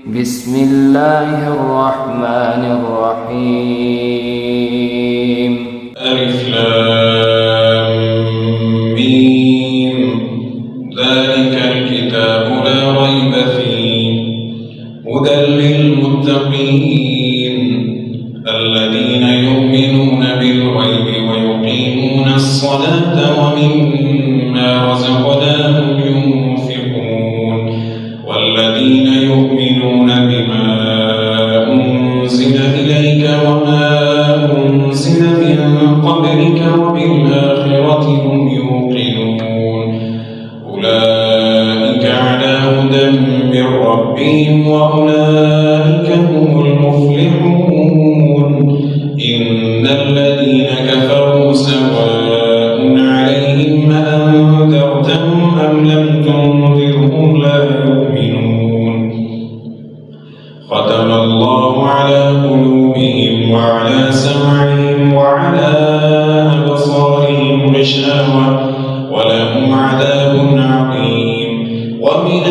بسم الله الرحمن الرحيم. ألف لام ميم. ذلك الكتاب لا ريب فيه هدى للمتقين الذين يؤمنون بالغيب ويقيمون الصلاة ومما رزقناهم ينفقون والذين يؤمنون بما أنزل إليك وما أنزل من قبلك وبالآخرة هم يوقنون أولئك على هدى من ربهم وأولئك هم المفلحون إن الذين كفروا سواء عليهم أأنذرتهم أم لم تنذرهم لا يؤمنون ختم الله على قلوبهم وعلى سمعهم وعلى أبصارهم غشاوة ولهم عذاب عظيم ومن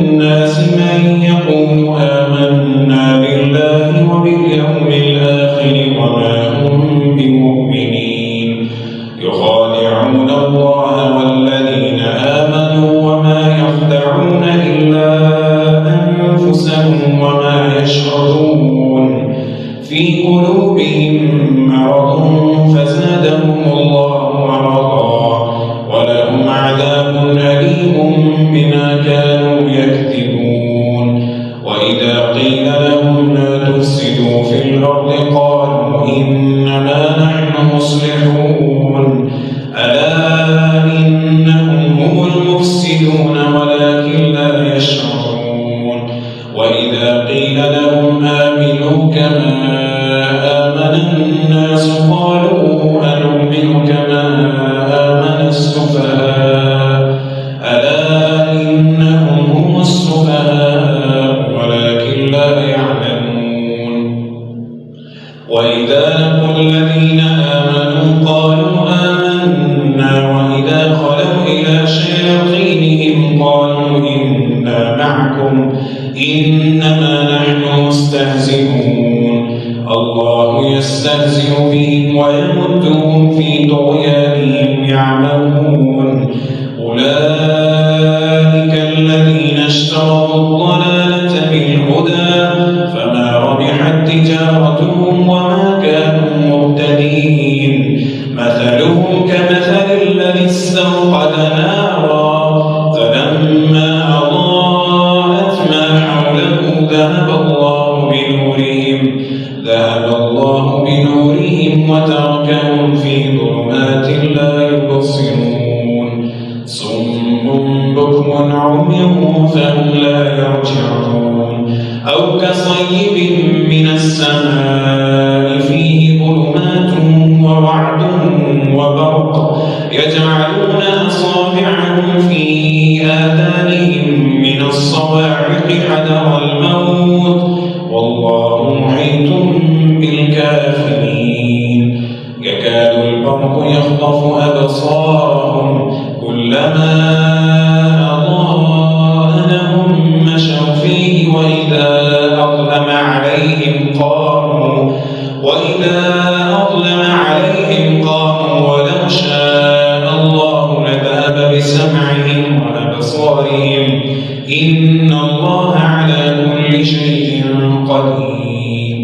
الناس من يقول آمنا بالله وباليوم الآخر وما هم بمؤمنين يخادعون الله والذين آمنوا وما يخدعون إلا أنفسهم وما يشعرون في قلوبهم مرض فزادهم الله مرضا ولهم عذاب أليم بما كانوا يكذبون وإذا قيل لهم لا تفسدوا في الأرض قالوا إنما نحن مصلحون ألا إنهم هم المفسدون ولكن لا يشعرون وإذا قيل لهم آمنوا كما آمن الناس قالوا أنؤمن كما آمن السفهاء ألا إنهم هم السفهاء ولكن لا يعلمون وإذا لقوا الذين آمنوا قالوا آمنا وإذا خلوا إلى شياطينهم قالوا إنا معكم إنما نحن مستهزئون الله يستهزئ بهم ويمدهم في طغيانهم يعمهون أولئك الذين اشتروا الضلالة بالهدى فما ربحت تجارتهم وما كانوا مهتدين مثلهم كمثل الذي استوقد نارا فلما أضاءت ما حوله ذهب الله بنورهم وتركهم في ظلمات لا يبصرون صم بكم عمي فهم لا يرجعون أو كصيب من السماء فيه ظلمات ورعد وبرق يجعلون أصابعهم في آذانهم من الصواعق حذر الموت والله محيط بالكافرين يكاد البرق يخطف أبصارهم كلما أضاء لهم مشوا فيه وإذا أظلم عليهم قاموا ولو شاء الله لذهب بسمعهم وأبصارهم إن الله على كل شيء قدير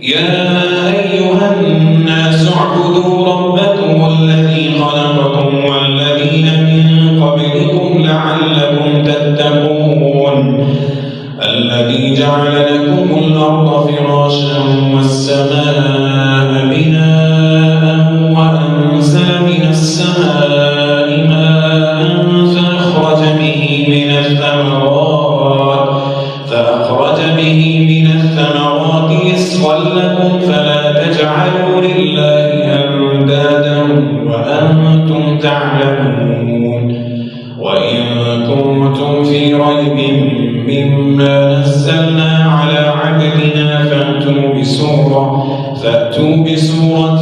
يا أيها الناس اعبدوا ربكم الذي خلقكم والذين من قبلكم لعلكم تتقون الذي جعل لكم الأرض فراشا والسماء بناء وأنزل من السماء ماء فأخرج به من الثمرات رزقا لكم فلا تجعلوا لله أندادا وأنتم تعلمون وإن كنتم في ريب مما نزلنا على عبدنا فأتوا بسورة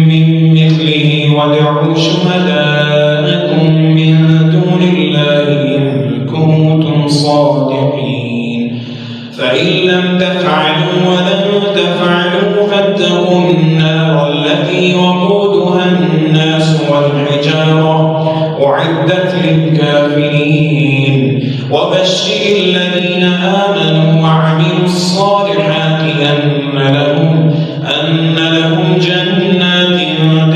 من مثله وادعوا شهداءكم من دون الله إن كنتم صادقين فإن لم تفعلوا ولن تفعلوا فاتقوا النار التي وقودها الناس والحجارة أعدت للكافرين وبشر الذين آمنوا وعملوا الصالحات أن لهم جنات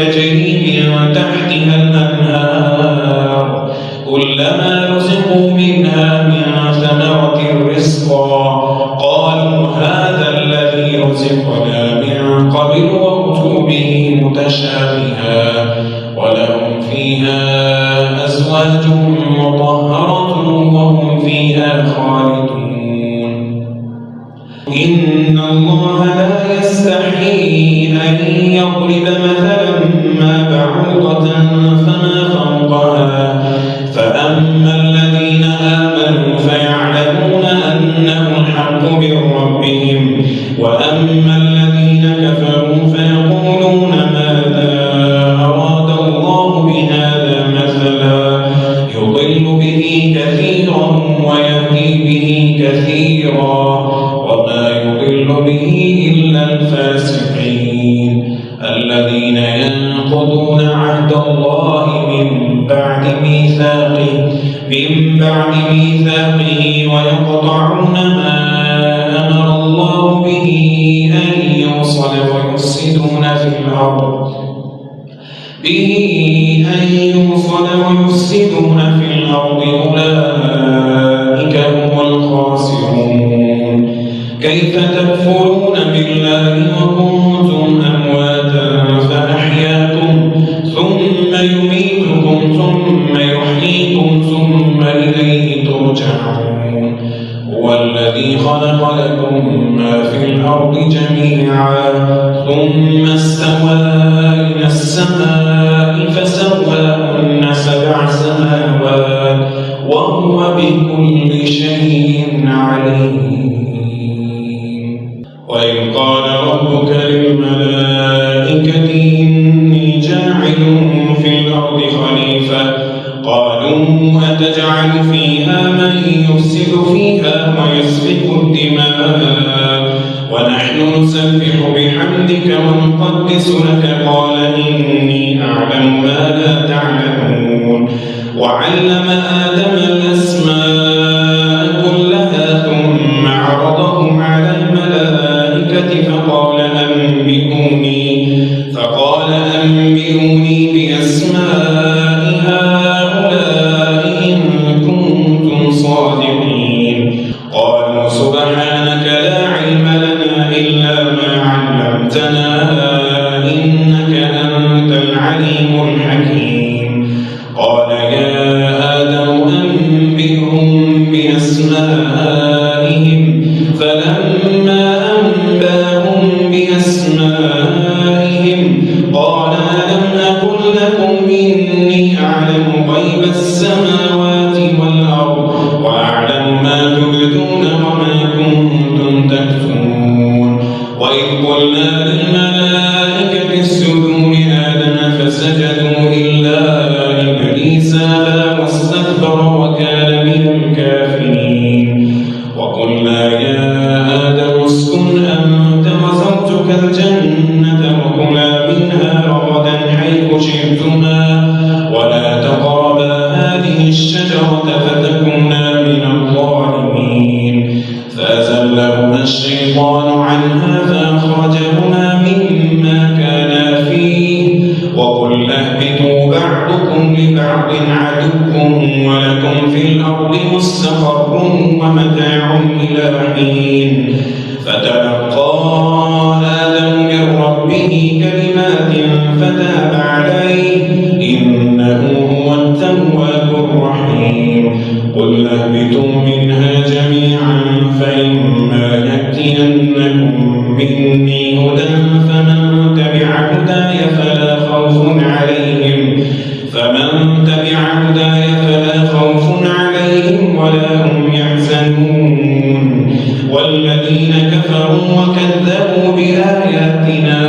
تجري من تحتها الأنهار كلما رزقوا منها من ثمرة رزقا قالوا هذا الذي رزقنا من قبل وأتوا به متشابها ولهم فيها أزواج مطهرة وهم فيها خالدون إن الله لا يستحيي أن يضرب مثلا ما بعوضة فما فوقها فأما الذين آمنوا فيعلمون أنه الحق من ربهم وأما الذين كفروا فيقولون ماذا أراد الله بهذا مثلا يضل به كثيرا ويهدي به كثيرا وما يضل به إلا الفاسقين الذين ينقضون عهد الله من بعد ميثاقه ويقطعون ما أمر الله به أن يوصل ويفسدون في الأرض أولئك هم الخاسرون كيف تكفرون بالله وكنتم أمواتا فأحياكم ثم يميتكم ثم يحييكم ثم إليه ترجعون هو الذي خلق لكم ما في الأرض جميعا ثم استوى إلى السماء فسواهن 7 سماوات وهو بكل شيء عليم وإذ قال ربك للملائكة إني جاعل في الأرض خليفة قالوا أتجعل فيها من يفسد فيها ويسفك الدماء ونحن نسبح بحمدك ونقدس لك قال إني أعلم ما لا تعلمون وعلم آدم الأسماء كلها ثم عرضهم على الملائكة فقال أنبئوني بأسماء هؤلاء إن كنتم صادقين قالوا سبحانك لا علم لنا إلا ما علمتنا إنك أنت العليم الحكيم قال يا آدم أنبئهم بأسمائهم فلما أنباهم بأسمائهم قال ألم أقل لكم إني أعلم غيب السماوات والأرض وأعلم ما تبدون وما كنتم تكتمون وإذ قلنا للملائكة اسجدوا لآدم فسجدوا إلا إبليس أبى واستكبر وكان من الكافرين وقلنا يا آدم اسكن أنت وزوجك الجنة وكلا منها رغدا حيث شئتما ولا تقربا هذه الشجرة فتكونا من الظالمين فأزلهما الشيطان عنها فأخرجهما مما كانا فيه وقلنا اهبطوا بعضكم لبعض عدو ولكم في الأرض مستقر ومتاع إلى حين فتلقى آدم من ربه كلمات فتاب عليه إنه هو التواب الرحيم قل اهبطوا منها جميعا فإما يأتينكم مني هدى فمن تبع هداي فلا خوف عليهم ولا هم يحزنون والذين كفروا وكذبوا بآياتنا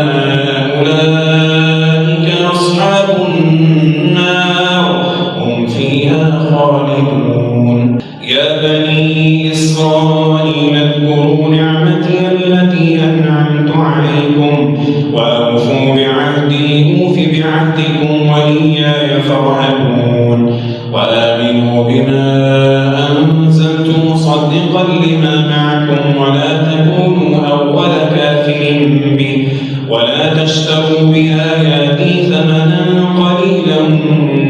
أولئك أصحاب النار هم فيها خالدون يا بني إسرائيل اذكروا نعمتي التي أنعمت عليكم وأوفوا بعهدي أوف بعهدكم وإياي فارهبون وآمنوا بما أنزلت مصدقا لما معكم ولا تكونوا أول كافر به ولا تشتروا بآياتي ثمنا قليلا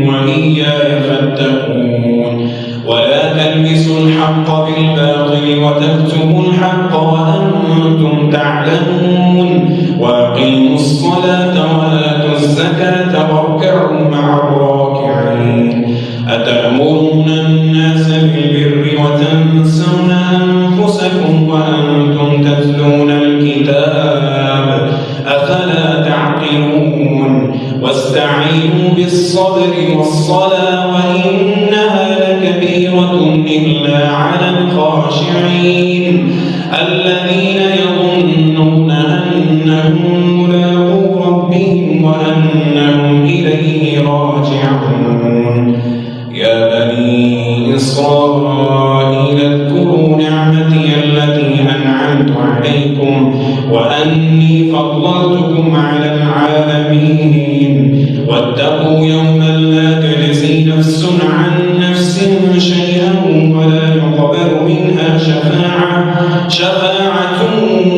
وإياي فاتقون ولا تلبسوا الحق بالباطل وتكتموا الحق وأنتم تعلمون وأقيموا الصلاة وآتوا الزكاة واركعوا مع الراكعين أتأمرون الناس بالبر وتنسون أنفسكم وأنتم تتلون الكتاب أفلا تعقلون واستعينوا بالصبر والصلاة وإنها لكبيرة إلا على الخاشعين الذين يظنون أنهم ملاقو ربهم وأنهم إليه راجعون يا بني إسرائيل اذكروا نعمتي التي أنعمت عليكم وأني فضلتكم على العالمين واتقوا يوما لا تجزي نفس عن نفس شيئا ولا يقبل منها شفاعة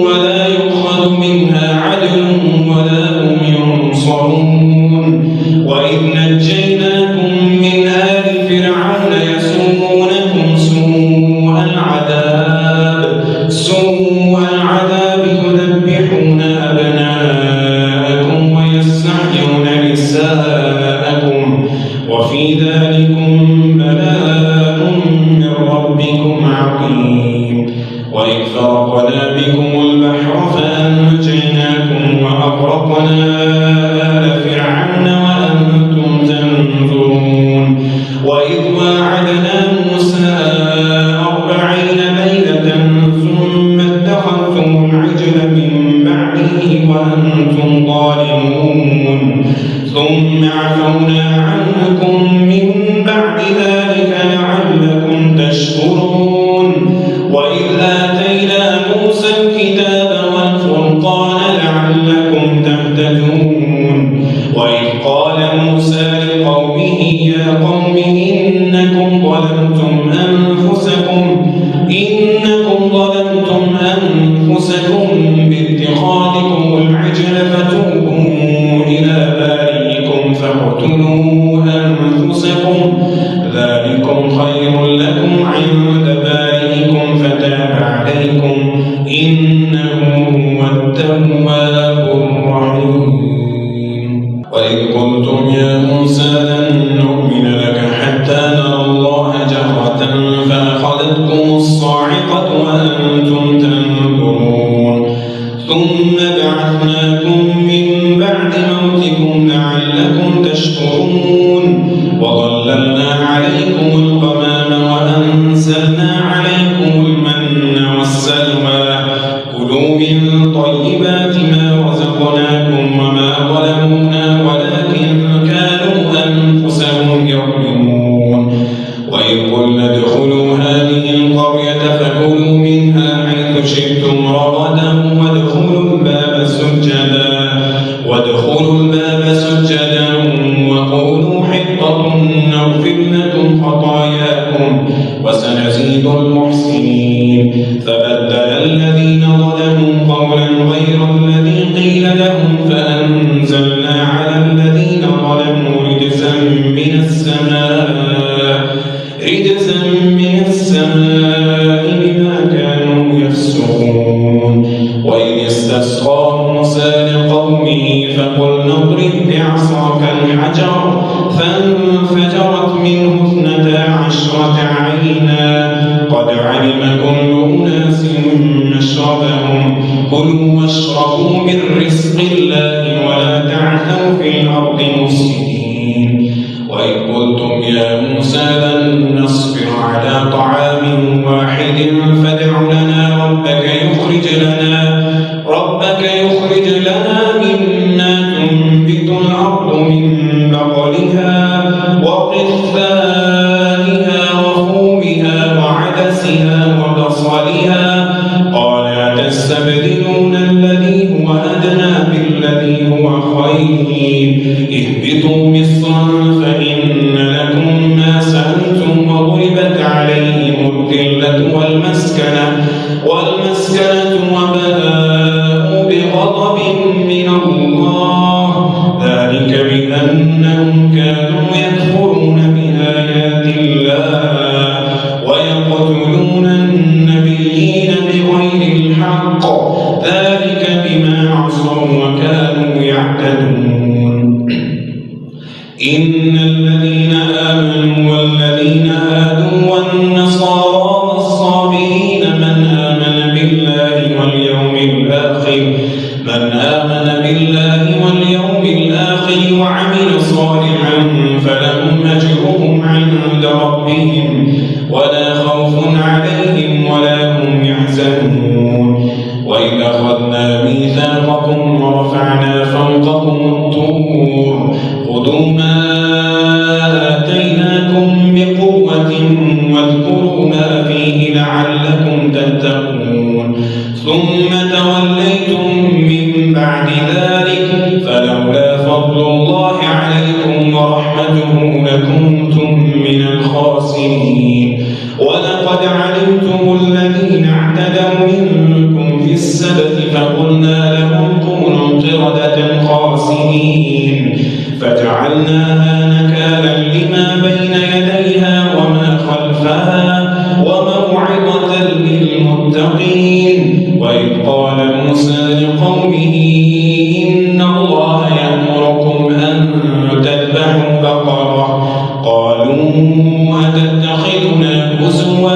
ولا يؤخذ منها عدل ولا هم ينصرون وإذ نجيناكم من آل فرعون يسومونكم سوء العذاب يذبحون أبناءكم ويستحيون نساءكم وفي ذلكم بلاء من ربكم عظيم وإذ فرقنا بكم البحر فأنجيناكم وأغرقنا آل فرعون وأنتم تنظرون وإذ واعدنا موسى 40 ليلة ثم اتخذتم العجل من بعده وأنتم ظالمون ثم عفونا عنكم من بعد ذلك لعلكم تشكرون وإذ آتينا موسى الكتاب والفرقان لعلكم تهتدون وإذ قال موسى لقومه يا قوم إنكم ظلمتم أنفسكم باتخاذكم العجل فتوبوا إلى بارئكم فاقتلوا أنفسكم ذلكم خير لكم عند بارئكم فتاب عليكم إنه هو التواب الرحيم وإذ قلتم يا موسى لن نؤمن لك حتى نرى الله جهرة فأخذتكم الصاعقة وأنتم تنظرون ثم بعثناكم من بعد موتكم لعلكم تشكرون وظللنا عليكم الغمام وأنزلنا عليكم المن والسلوى كلوا من طيبات ما رزقناكم وما ظلمونا ولكن كانوا أنفسهم يظلمون وإذ قلنا ادخلوا هذه القرية فكلوا منها حيث شئتم رغدا وادخلوا الباب سجدا وقولوا حطة نغفر لكم خطاياكم وسنزيد المحسنين فبدل الذين ظلموا قولا غير الذي قيل لهم فأنزلنا على الذين ظلموا رجزا من السماء بما كانوا يفسقون وإذ استسقى موسى لقومه فقلنا اضرب بعصاك الحجر فانفجرت منه 12 عينا قد علم كل أناس مشربهم كلوا واشربوا من رزق الله ولا تعثوا في الأرض مفسدين وإذ قلتم يا موسى لن نصبر على طعام واحد فادع لنا ربك يخرج لنا مما تنبت الأرض من بقلها وقثائها وفومها وعدسها وبصلها قال تستبدلون الذي هو أدنى بالذي هو خير اهبطوا مصرا فإن لكم ما سألتم وضربت عليهم الذلة والمسكنة وباءوا بغضب من الله ذلك بأنهم كانوا يكفرون بآيات الله ويقتلون النبيين بغير الحق ذلك بما عصوا وكانوا يعتدون إن الذين آمنوا والذين هادوا والنصارى والصابئين من آمن بالله واليوم الآخر وعمل صالحا فلهم أجرهم عند ربهم ولا خوف عليهم ولا هم يحزنون وإذ أخذنا ميثاقكم ورفعنا فوقكم الطور خذوا ما آتيناكم بقوة واذكروا ما فيه لعلكم تتقون ثم توليتم من بعد ذلك فلولا فضل الله عليكم ورحمته لكنتم من الخاسرين ولقد علمتم الذين اعتدوا منكم في السبت فقلنا لهم كونوا قردة خاسرين فجعلناها نكالا لما بين يديها وما خلفها وموعظة للمتقين وإذ قال موسى لقومه إن الله يأمركم أن تذبحوا بقرة قالوا أتتخذنا هزوا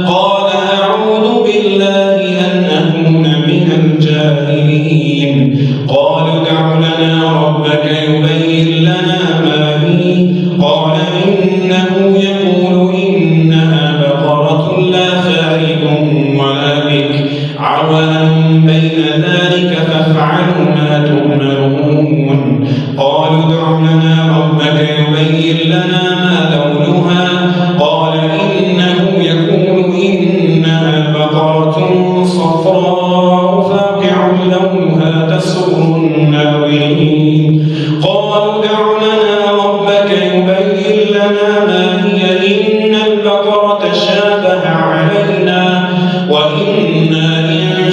قال أعوذ بالله أن أكون من الجاهلين قالوا ادع لنا ربك يبين لنا ما هي قال إنه يقول إنها بقرة لا فارغ ولا بكر عوان بين ذلك فافعلوا ما تؤمرون قالوا ادع لنا ربك يبين لنا ما لونها قال إنه يقول إنها بقرة صفراء فاقع لونها تسر الناظرين قالوا ادع لنا ربك يبين لنا ما هي إن البقرة شابه علينا وإنا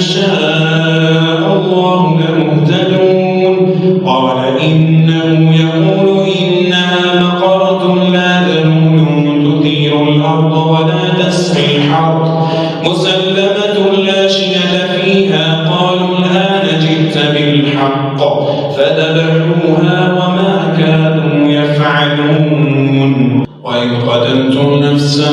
إن شاء الله لمهتدون قال إنه يقول إنها بقرة لا ذلول تثير الأرض ولا تسقي الحرث مسلمة لا شية فيها قالوا الآن جئت بالحق فذبحوها وما كانوا يفعلون وإذ قتلتم نفسا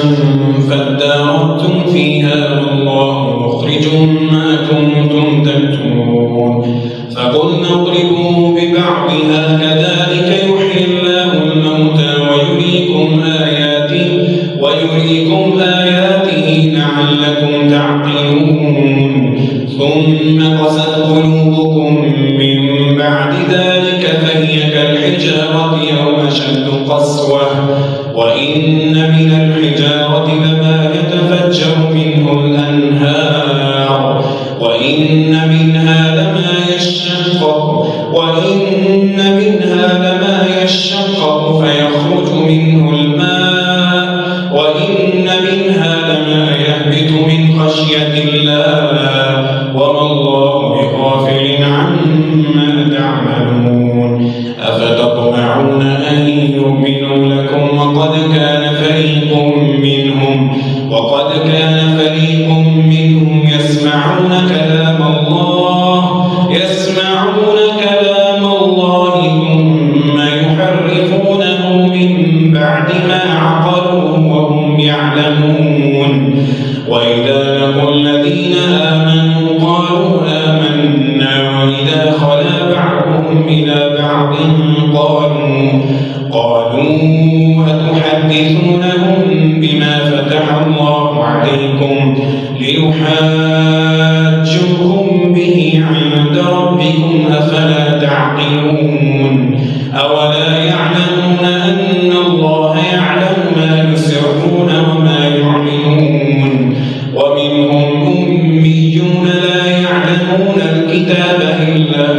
فادارأتم فيها والله مخرج ما كنتم تكتمون فقلنا اضربوا ببعضها كذلك يحيي الله الموتى ويريكم آياته لعلكم تعقلون ثم قست قلوبكم من بعد ذلك فهي كالحجارة أو أشد قسوة وإن من الحجارة لما يتفجر منه الأنهار وإن منها لما يشقق فيخرج منه الماء وإن منها لما يهبط من خشية الله وما الله بغافل عما تعملون أفتطمعون أن يؤمنوا لكم وقد كان فريق منهم يسمعون كلام الله ثم يحرفونه من بعد ما عقلوه وهم يعلمون وإذا لقوا الذين آمنوا قالوا آمنا وإذا خلا بعضهم إلى بعض قالوا أتحدثونهم بما فتح الله عليكم ليحاجوكم به عند ربكم أفلا تعقلون أولا يعلمون أن الله يعلم ما يسرون وما يعلنون ومنهم أميون لا يعلمون الكتاب إلا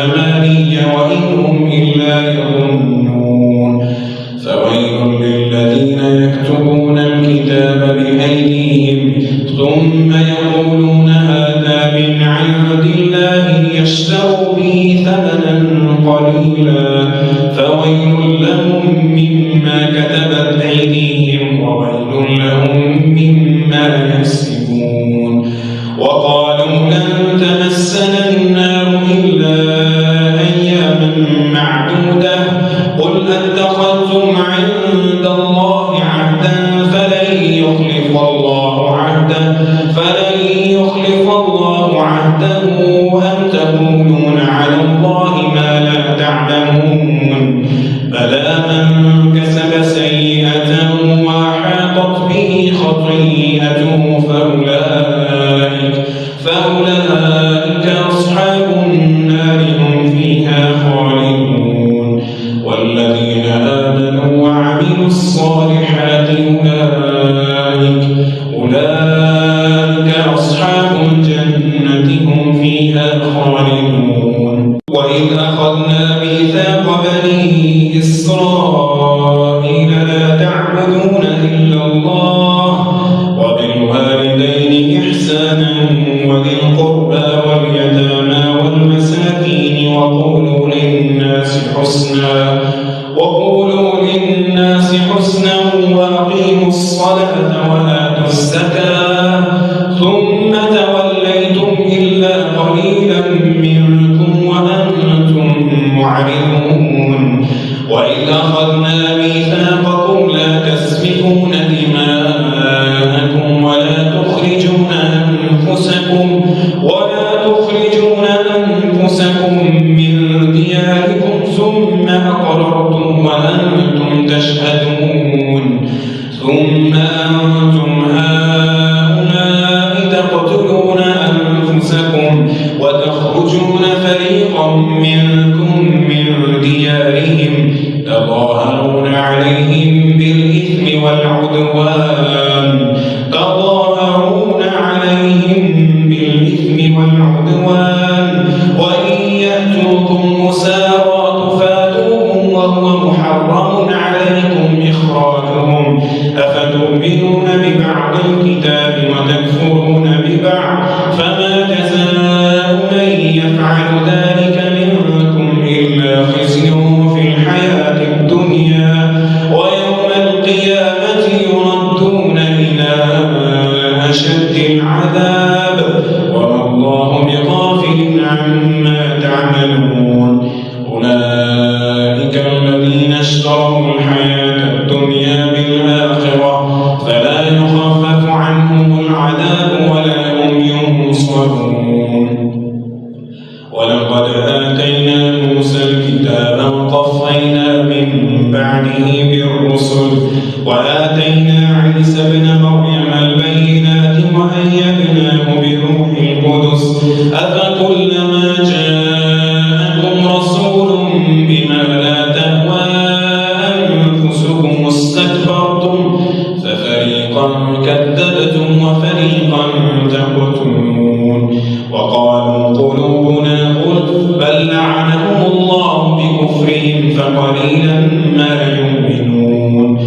أماني وإن هم إلا يظنون فويل للذين يكتبون الكتاب بأيديهم ثم يقولون هذا من عند الله ليشتروا به ثمنا قليلا فويل لهم مما كتبت أيديهم وويل لهم مما يكسبون وقالوا لن تمسنا النار إلا أياما معدودة قل أتخذتم عند الله عهدا فلن يخلف الله عهده أم تقولون على الله ما لا تعلمون بلى من كسب سيئة وأحاطت به خطيئته فأولئك أصحاب النار هم فيها خالدون والذين آمنوا وعملوا الصالحات أولئك أصحاب الجنة هم فيها خالدون وإذ أخذنا ميثاق بني إسرائيل لا تعبدون إلا الله وبالوالدين إحسانا وذي القربى واليتامى والمساكين وقولوا للناس حسنا وأقيموا الصلاة وآتوا الزكاة ثم توليتم إلا قليلا منكم وأنتم معرضون وإذ أخذنا ميثاقكم لا تسفكون دماءكم ولا تخرجون أنفسكم من دياركم ثم أقررتم وأنتم تشهدون ثم أنتم هؤلاء تقتلون أنفسكم وتخرجون فريقا منكم من ديارهم تظاهرون عليهم بالإثم والعدوان وإن يأتوكم مسارى تفادوهم وهو محرم عليكم إخراجهم أفتؤمنون ببعض الكتاب وتكفرون ببعض فما جزاء من يفعل ذلك منكم إلا خزي في الحياة الدنيا ويوم القيامة يردون إلى أشد العذاب وما الله بغافل عما تعملون أولئك الذين اشتروا الحياة الدنيا بالآخرة فلا يخفف عنهم العذاب ولا هم ينصرون ولقد آتينا موسى الكتاب وقفينا من بعده بالرسل وآتينا عيسى ابن مريم البينات وأيدناه بروح القدس أفكلما جاءكم رسول بما لا تهوى أنفسكم استكبرتم ففريقا كذبتم وفريقا تقتلون وقالوا قلوبنا غلف بل لعنهم الله بكفرهم فقليلا ما يؤمنون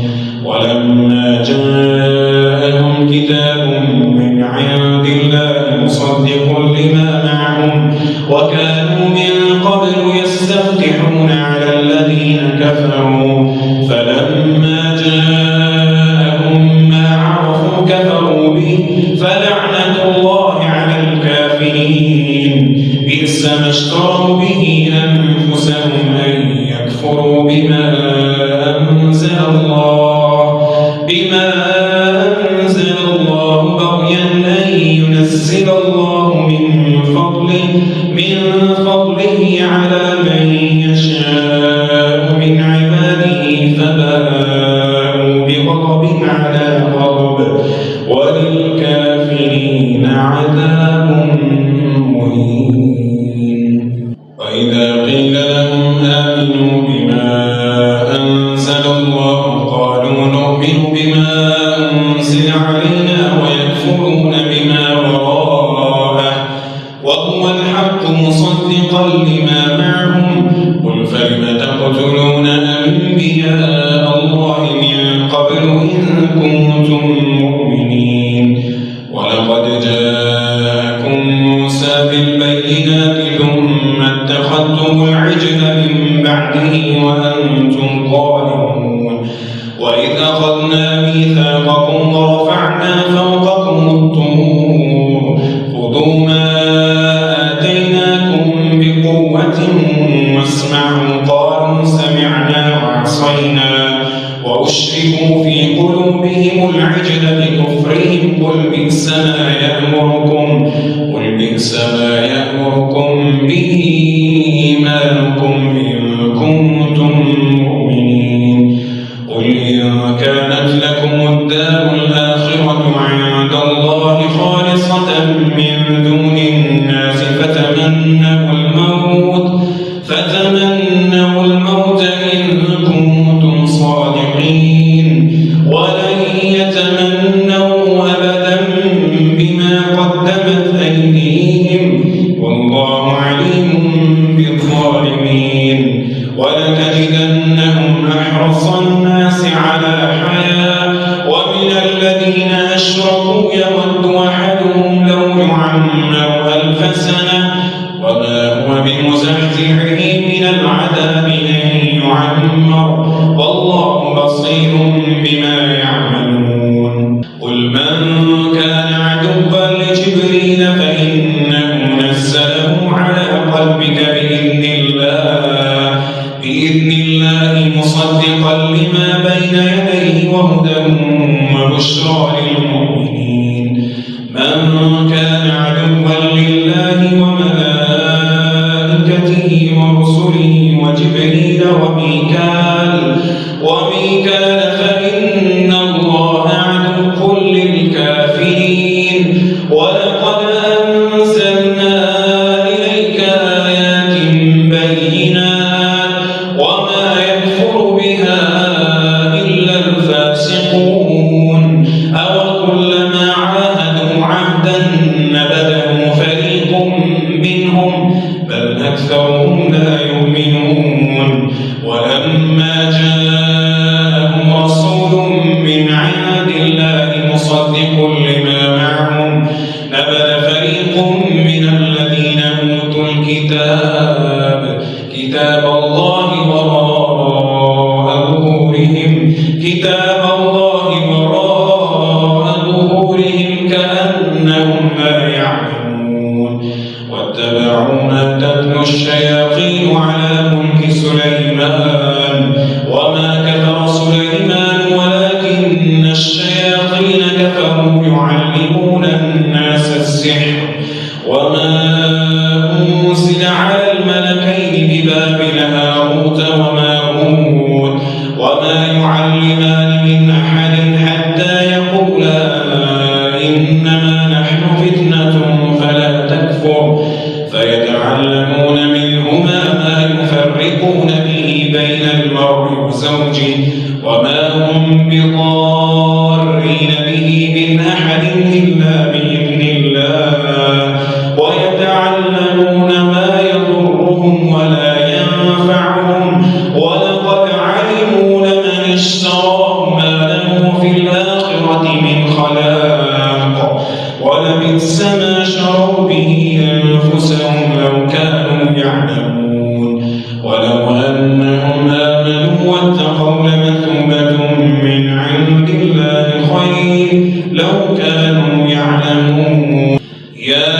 ولما جاءهم كتاب من عند الله مصدق لما معهم وكانوا من قبل يستفتحون على الذين كفروا فلما جاءهم ما عرفوا كفروا به فلعنة الله على الكافرين بئس ما اشتروا به أنفسهم أن يكفروا بما أنزل الله بغيا أن ينزل الله من فضله على من يشاء من عباده فباءوا بغضب على غضب وللكافرين عذاب مهين وإذا قيل لهم آمنوا بما أنزل الله قالوا نؤمن بما أنزل علينا ويكفرون بما وراءه مصدقا لما معهم قل فلم تقتلون أنبياء الله من قبل إن كنتم مؤمنين ولقد جاءكم موسى بالبينات ثم اتخذتم العجل من بعده وأنتم ظالمون وإذ أخذنا ميثاقكم ورفعنا فوقكم الطور خذوا ما آتيناكم بقوة واسمعوا قالوا سمعنا وعصينا وأشركوا في قلوبهم العجل بكفرهم قل بئس ما يأمركم به إيمانكم إن كنتم مؤمنين قل إن كانت لكم الدار الآخرة عند الله خالصة من دون الناس فتمنوا الموت إن كنتم صادقين ولن يتمنوا أبدا بما قدمت أيديهم والله عليم بالظالمين ولتجدنهم أحرص الناس على حياة ومن الذين أشركوا يود أحدهم لو يعمر 1000 سنة وما هو بمزحزحه من العذاب أن يعمر والله بصير بما يعملون قل من كان عدوا لجبريل فإنه نزله على قلبك بإذن الله مصدقا لما بين يديه وهدى وبشرى للمؤمنين من كان عدوا لله وملائكته ورسله وجبريل وميكال فإن الله عدو للكافرين ولقد أنزلنا إليك آيات بينات وما يكفر بها إلا الفاسقون أوكلما عاهدوا عهدا نبذه فريق منهم بل أكثرهم لا يؤمنون ولما جاءهم رسول من عند الله مصدق لما معهم نبذ فريق من الذين أوتوا كتاب الله وراء ظهورهم كأنهم لا يعلمون واتبعوا ما تتلو الشياطين على ملك سليمان وما كفر سليمان ولكن الشياطين كفروا يعلمون الناس السحر وما أنزل على الملكين ببابل هاروت وماروت وما يعلمان من أحد حتى يقولا إنما نحن فتنة فلا تكفر فيتعلمون منهما ما يفرقون به بين المرء وزوجه وما هم بضارين به من أحد إلا بإذن الله ويتعلمون ما يضرهم ولا ينفعهم ولقد علموا لمن اشتراه ما له في الآخرة من خلاق ولبئس ما شروا به أنفسهم لو كانوا يعلمون ولو أنهم آمنوا واتقوا لمثوبة من عند الله خير لو كانوا يعلمون يا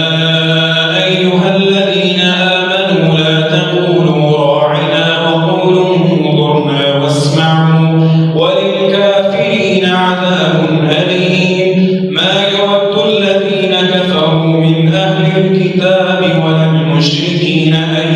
أيها الذين آمنوا لا تقولوا راعنا وقولوا انظرنا واسمعوا وللكافرين عذاب أليم ما يود الذين كفروا من أهل الكتاب ولا المشركين أن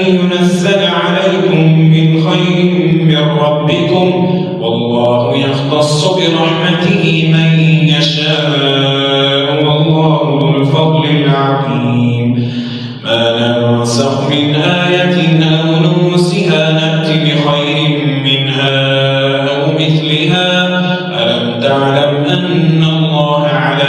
ينزل عليكم من خير من ربكم والله يختص برحمته من يشاء والله ذو الفضل العظيم ما ننسخ من آية أو ننسها نأتي بخير منها أو مثلها ألم تعلم أن الله على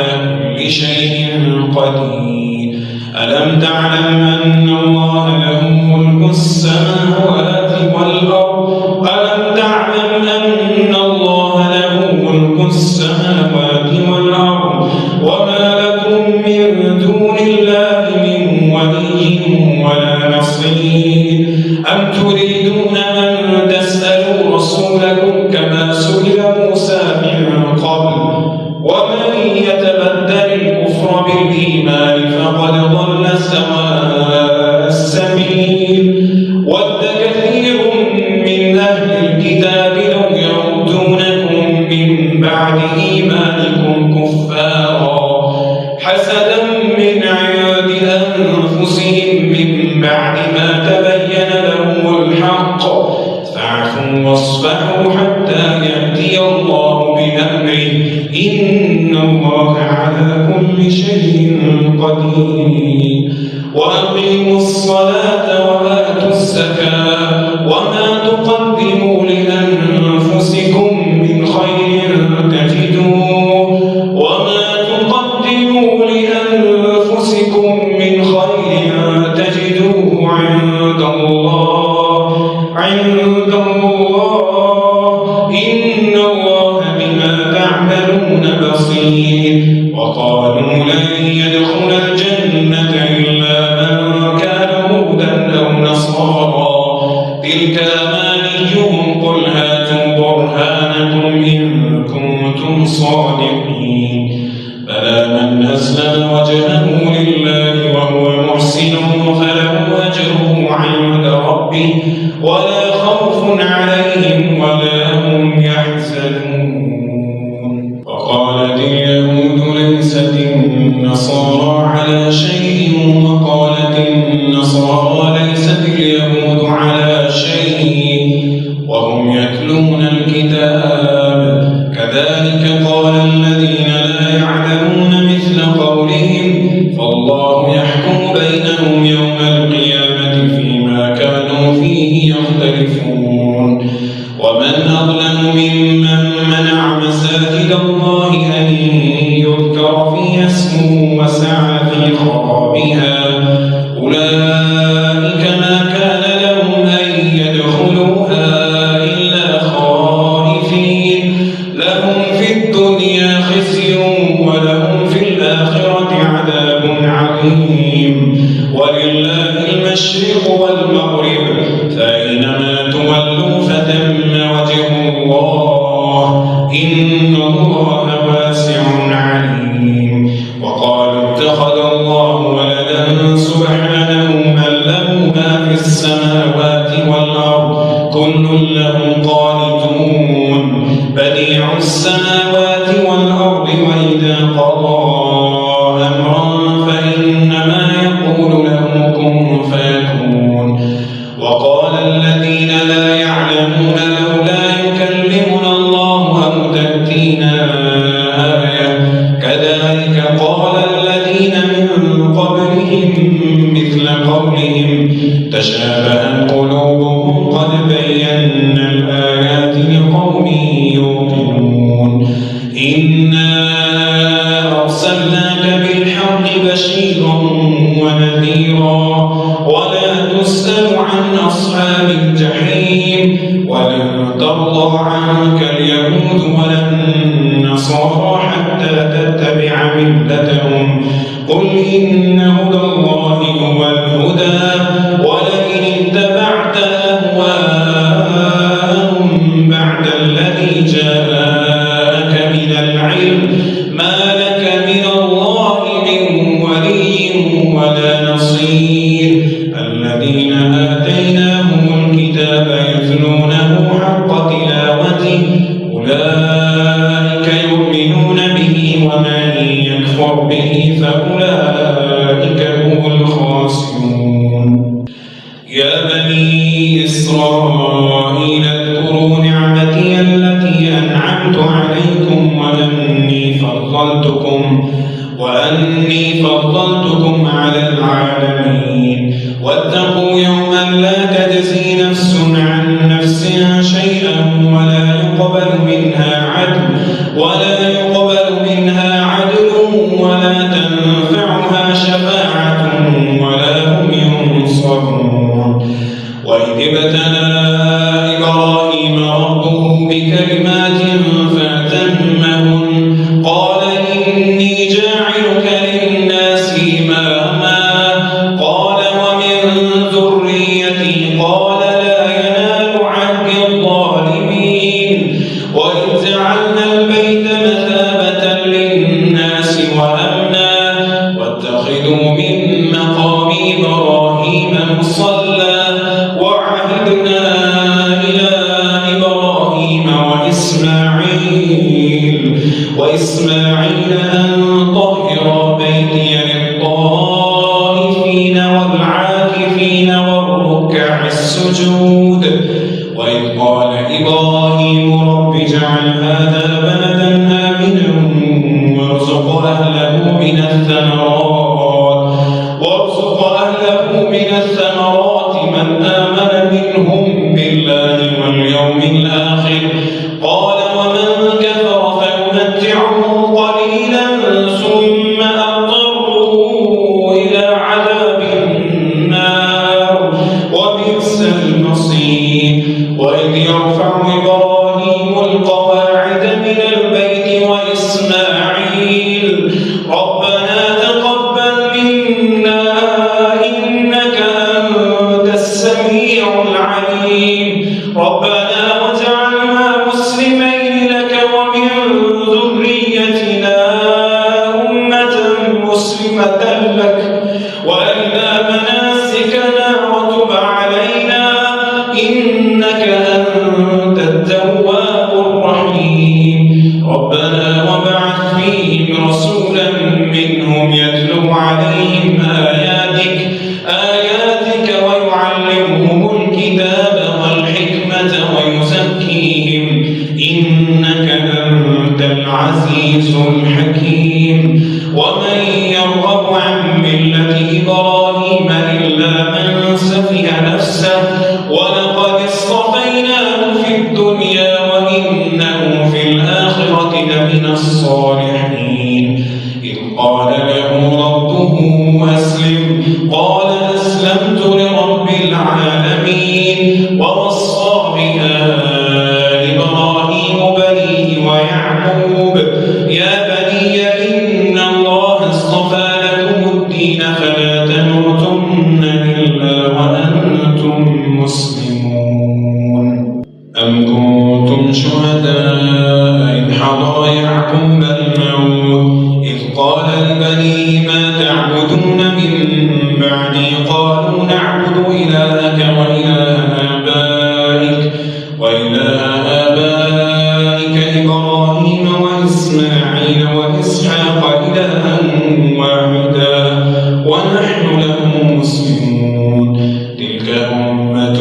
كل شيء قدير ألم تعلم أن الله له ملك السماوات والأرض ألم تعلم أن الله له ملك السماوات والأرض وما لكم من دون الله من ولي ولا نصير أم تريدون أن تسألوا رسولكم كما سئل موسى من قبل ومن يتبدل الكفر بالإيمان فقد ضل سواء السبيل ود كثير من أهل الكتاب لو يردونكم من بعد إيمانكم كفارا حسدا من عند أنفسهم من بعد ما تبين لهم الحق فاعفوا واصفحوا حتى يأتي الله بأمره إن الله على كل شيء قدير وأقيموا الصلاة وآتوا الزكاة وما تقدموا لأنفسكم من خير تجدوه وما تقدموا لأنفسكم من خير تجدوه عند الله إن الله بما تعملون بصير وقالوا لن يدخل الجنة إلا من كان هودا أو نصارى تلك أمانيهم قل هاتوا برهانكم إن كنتم صادقين بلى من أسلم وجهه لله وهو محسن فله أجره عند ربه ولا خوف عليهم ولا هم يحزنون وقالت اليهود ليست النصارى على شيء وقالت النصارى ليست اليهود على شيء وهم يتلون الكتاب كذلك قال الذين لا يعلمون مثل قولهم فالله يحكم بينهم يوم القيامة فيما كانوا فيه يختلفون ومن أظلم ممن منع مساجد الله أن يذكر فيها اسمه وسعى في خرابها أولئك ما كان لهم أن يدخلوها إلا خائفين لهم في الدنيا خزي ولهم في الآخرة عذاب عظيم ولله المشرق والمغرب فأينما تولوا فثم وجه الله إن الله واسع عليم وقالوا اتخذ الله ولدا سبحانه من له ما في السماوات والأرض كل له قانتون بديع السماوات والأرض وإذا قضى أمرا فإنما يقول له كن فيكون وقال الذين لا يعلمون لولا يكلمنا الله أو تأتينا آية كذلك قال الذين من قبلهم مثل قولهم تشابهت قلوبهم قد بينا الآيات لقوم يوقنون إنا أرسلناك بالحق بشيرا ونذيرا ولا تسأل عن أصحاب الجحيم ولن ترضى عنك اليهود ولا النصارى حتى تتبع ملتهم قل إن هدى الله هو الهدى ولئن اتبعت أهواءهم بعد الذي جاءك من العلم ما لك من الله من ولي ولا نصير الذين آتيناهم الكتاب يتلونه حق تلاوته أولئك يؤمنون به ومن يكفر به فأولئك هم الخاسرون يا بني إسرائيل اذكروا نعمتي التي أنعمت عليكم وأني فضلتكم على العالمين واتقوا يوما لا تجزي نفس عن نفس شيئا ولا يقبل منها عدل ولا تنفعها شفاعة جعلنا واتخذوا من مقام إبراهيم مصلى وعهدنا إلى إبراهيم وإسماعيل أن طهر بيتي للطائفين والعاكفين والركع السجود وإذ قال إبراهيم رب اجعل هذا بلدا آمنا وارزق أهله من الثمرات من آمن منهم بالله واليوم الآخر قال ومن كفر فنمتعه قليلا ثم أضطره إلى عذاب النار وبئس المصير وإذ يرفع إبراهيم القواعد من البيت وإسماعيل ربنا تقبل منا إنك أنت السميع العليم ربنا واجعلنا مسلمين لك ومن ذريتنا أمة مسلمة لك وأرنا مناسكنا وتب علينا إنك أنت التواب الرحيم ربنا وابعث فيهم رسولا منهم يتلو عليهم آياتك ويعلمهم الكتاب والحكمة ويزكيهم إنك أنت العزيز الحكيم ومن يرغب عن ملة إبراهيم إلا من سفه نفسه ولقد اصطفيناه في الدنيا وإنه في الآخرة لمن الصالحين إذ قال له ربه أسلم قال أسلمت لرب العالمين ووصى بها إبراهيم بنيه ويعقوب يا بني إن الله اصطفى لكم الدين فلا تموتن إلا وأنتم مسلمون أم كنتم شهداء إذ حضر يعقوب الموت إذ قال لبنيه ما تعبدون من بعدي قالوا نعبد إلهك وإله آبائك إبراهيم وإسماعيل وإسحاق إلها واحدا ونحن له مسلمون تلك أمة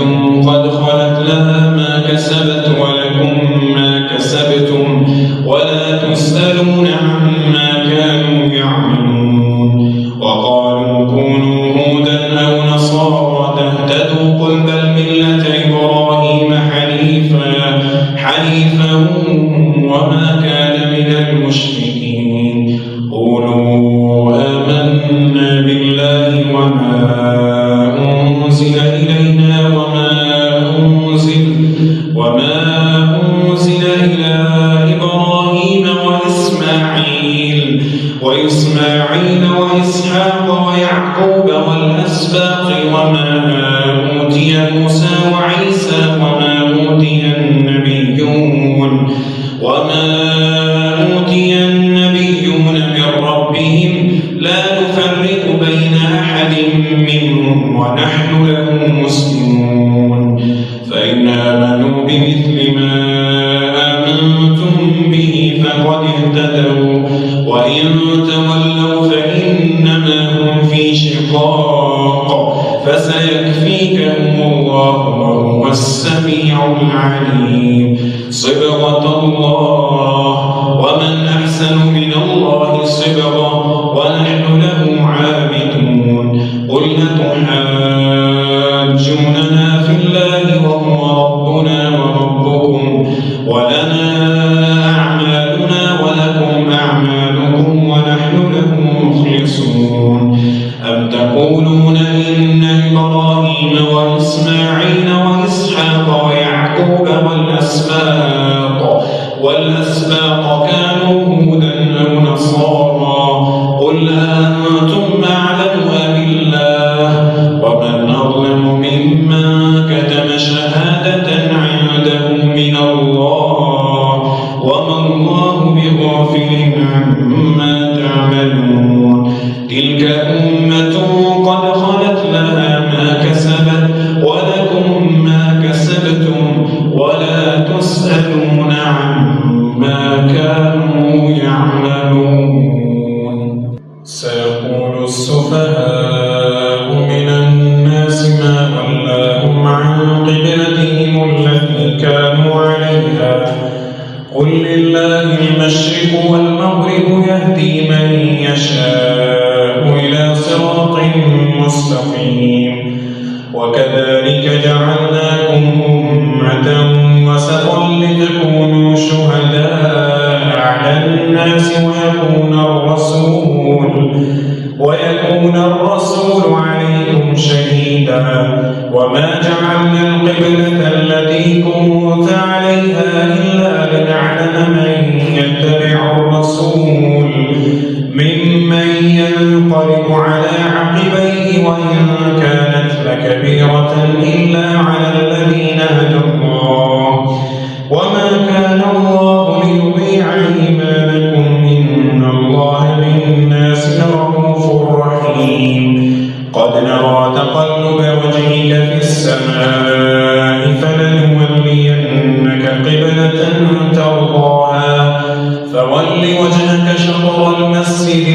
قد خلت لها ما كسبت ولكم ما كسبتم ولا تسألون عما كانوا يعملون وقالوا كونوا هودا أو نصارى تهتدوا قل بل ملة إبراهيم حنيفا وما كان من المشركين قولوا آمنا بالله وما أنزل إلينا وما أنزل إلى إبراهيم وإسماعيل وإسحاق ويعقوب والأسباط وما أوتي موسى وعيسى وما أوتي النبيون من ربهم لا نفرق بين أحد منهم ونحن له مسلمون فإن آمنوا بمثل ما آمنتم به فقد اهتدوا وإن تولوا فإنما هم في شقاق فسيكفيكهم الله وهو السميع العليم صبغة الله ومن أحسن من الله صبغة ونحن له عابدون قل أتحاجوننا في الله وهو ربنا وربكم ولنا أعمالنا ولكم أعمالكم ونحن له مخلصون أم تقولون إن إبراهيم وإسماعيل وإسحاق ويعقوب والأسباط كانوا هودا أو نصارى قل أنتم أعلم أم الله ومن أظلم ممن كتم شهادة عنده من الله وما الله بغافل عما تعملون تلك أمة قد خلت لها ما كسبت ولكم ما كسبتم ولا تسألون عما كانوا يعملون. سيقول السفهاء من الناس ما ولاهم عن قبلتهم التي كانوا عليها قل لله المشرق والمغرب يهدي من يشاء إلى صراط مستقيم. وكذلك جعلناكم أمة وسطا لتكونوا شهداء على الناس ويكون الرسول عليكم شهيدا. وما جعلنا القبلة التي كنت عليها إلا لنعلم من يتبع الرسول ممن ينقلب على عقبيه وإن كانت لكبيرة إلا على الذين هدى الله وما كان الله ليضيع إيمانكم إن الله بالناس لرءوف رحيم. قد نرى تقلب وجهك في السماء فلنولينك قبلة ترضاها فول وجهك شطر المسجد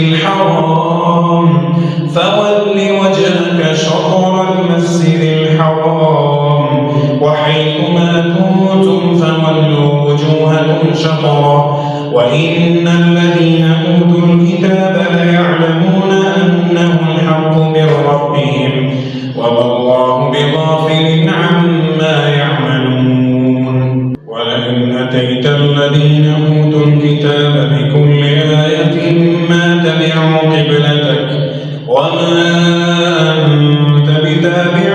الحرام وحيث ما كنتم فولوا وجوهكم شطره وإن الذين أوتوا الكتاب ليعلمون أنه الحق من ربهم وما الله بغافل عما يعملون. ولئن أتيت الذين أوتوا الكتاب بكل آية ما تبعوا قبلتك وما أنت بتابع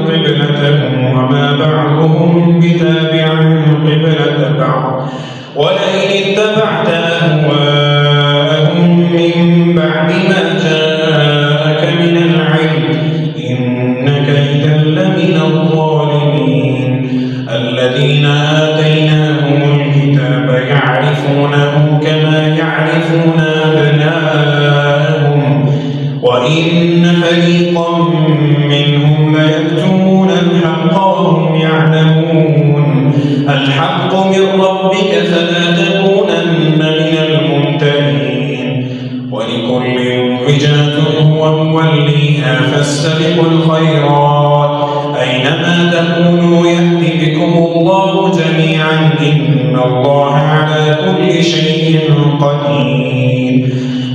قبلتهم وما بعضهم بتابع قبلة بعض ولئن اتبعت أهواءهم من بعد ما جاءك من العلم إنك إذا لمن الظالمين. الذين آتيناهم الكتاب يعرفونه كما يعرفون أبناءهم وإن فريقا منهم ليكتمون الحق وهم يعلمون. الحق من ربك فلا تكونن من الممترين. ولكل وجهة هو موليها فاستبقوا الخيرات أينما تكونوا يأتي بكم الله جميعا إن الله على كل شيء قدير.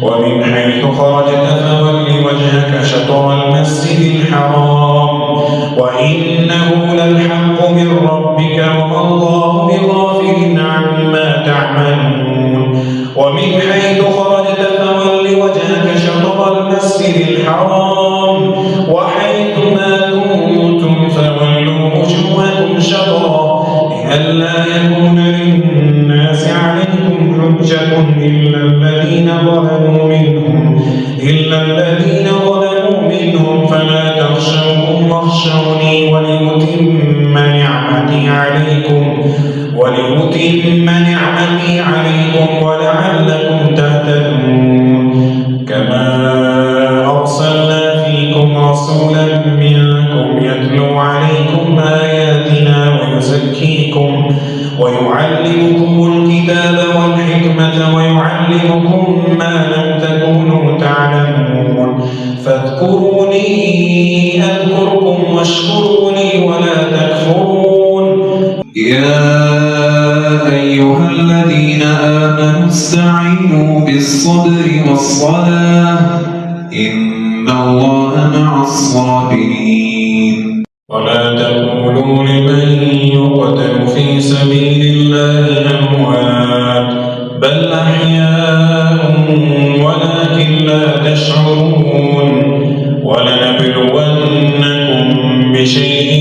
ومن حيث خرجت فول وجهك شطر المسجد الحرام وإنه للحق من ربك وما الله بغافل عما تعملون. ومن حيث خرجت فول وجهك شطر المسجد الحرام وحيث ما كنتم فولوا وجوهكم شطره لئلا يكون للناس عليكم حجة إلا الذين ظلموا منهم فلا تخشوهم واخشوني ولأتم نعمتي عليكم ولعلكم تهتدون. كما أرسلنا فيكم رسولا منكم يتلو عليكم آياتنا ويزكيكم ويعلمكم الكتاب والحكمة ويعلمكم ما لم تكونوا تعلمون. فاذكروني أذكركم واشكروا لي ولا تكفرون. يا أيها الذين آمنوا استعينوا بالصبر والصلاة إن الله مع الصابرين. ولا تقولوا لمن يقتل في سبيل الله أموات بل أحياء ولكن لا تشعرون. ولنبلونكم بشيء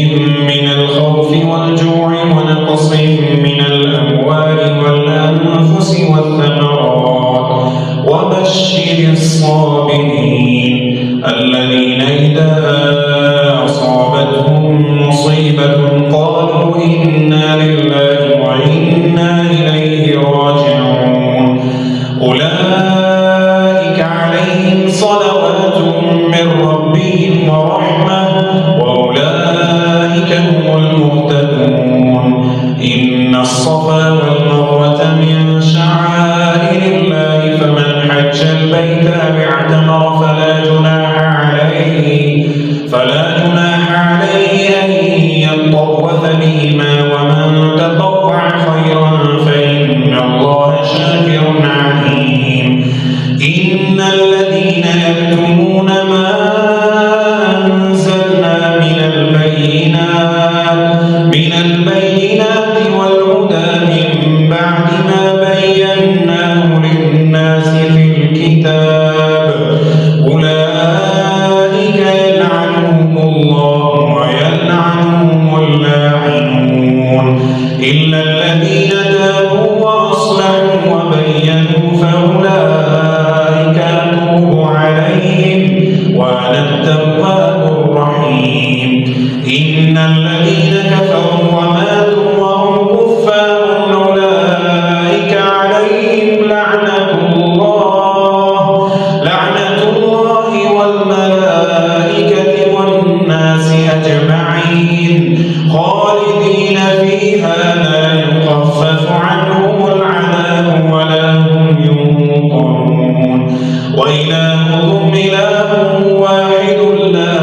من الخوف والجوع ونقص من الأموال والأنفس والثمرات وبشر الصابرين الذين إذا أصابتهم مصيبة قالوا إنا لله وإنا إليه راجعون. أولئك عليهم صلوات يكتمون ما أنزلنا من البينات والهدى من بعد ما بيناه للناس في الكتاب أولئك يلعنهم الله ويلعنهم اللاعنون إلا الذين تابوا وأصلحوا وبينوا فأولئك أتوب عليهم وأنا التواب الرحيم إن الذين كفروا وماتوا وهم كفار أولئك عليهم لعنة الله والملائكة والناس أجمعين خالدين فيها لا يخفف عنهم العذاب ولا هم ينظرون وإلهكم إله واحد لا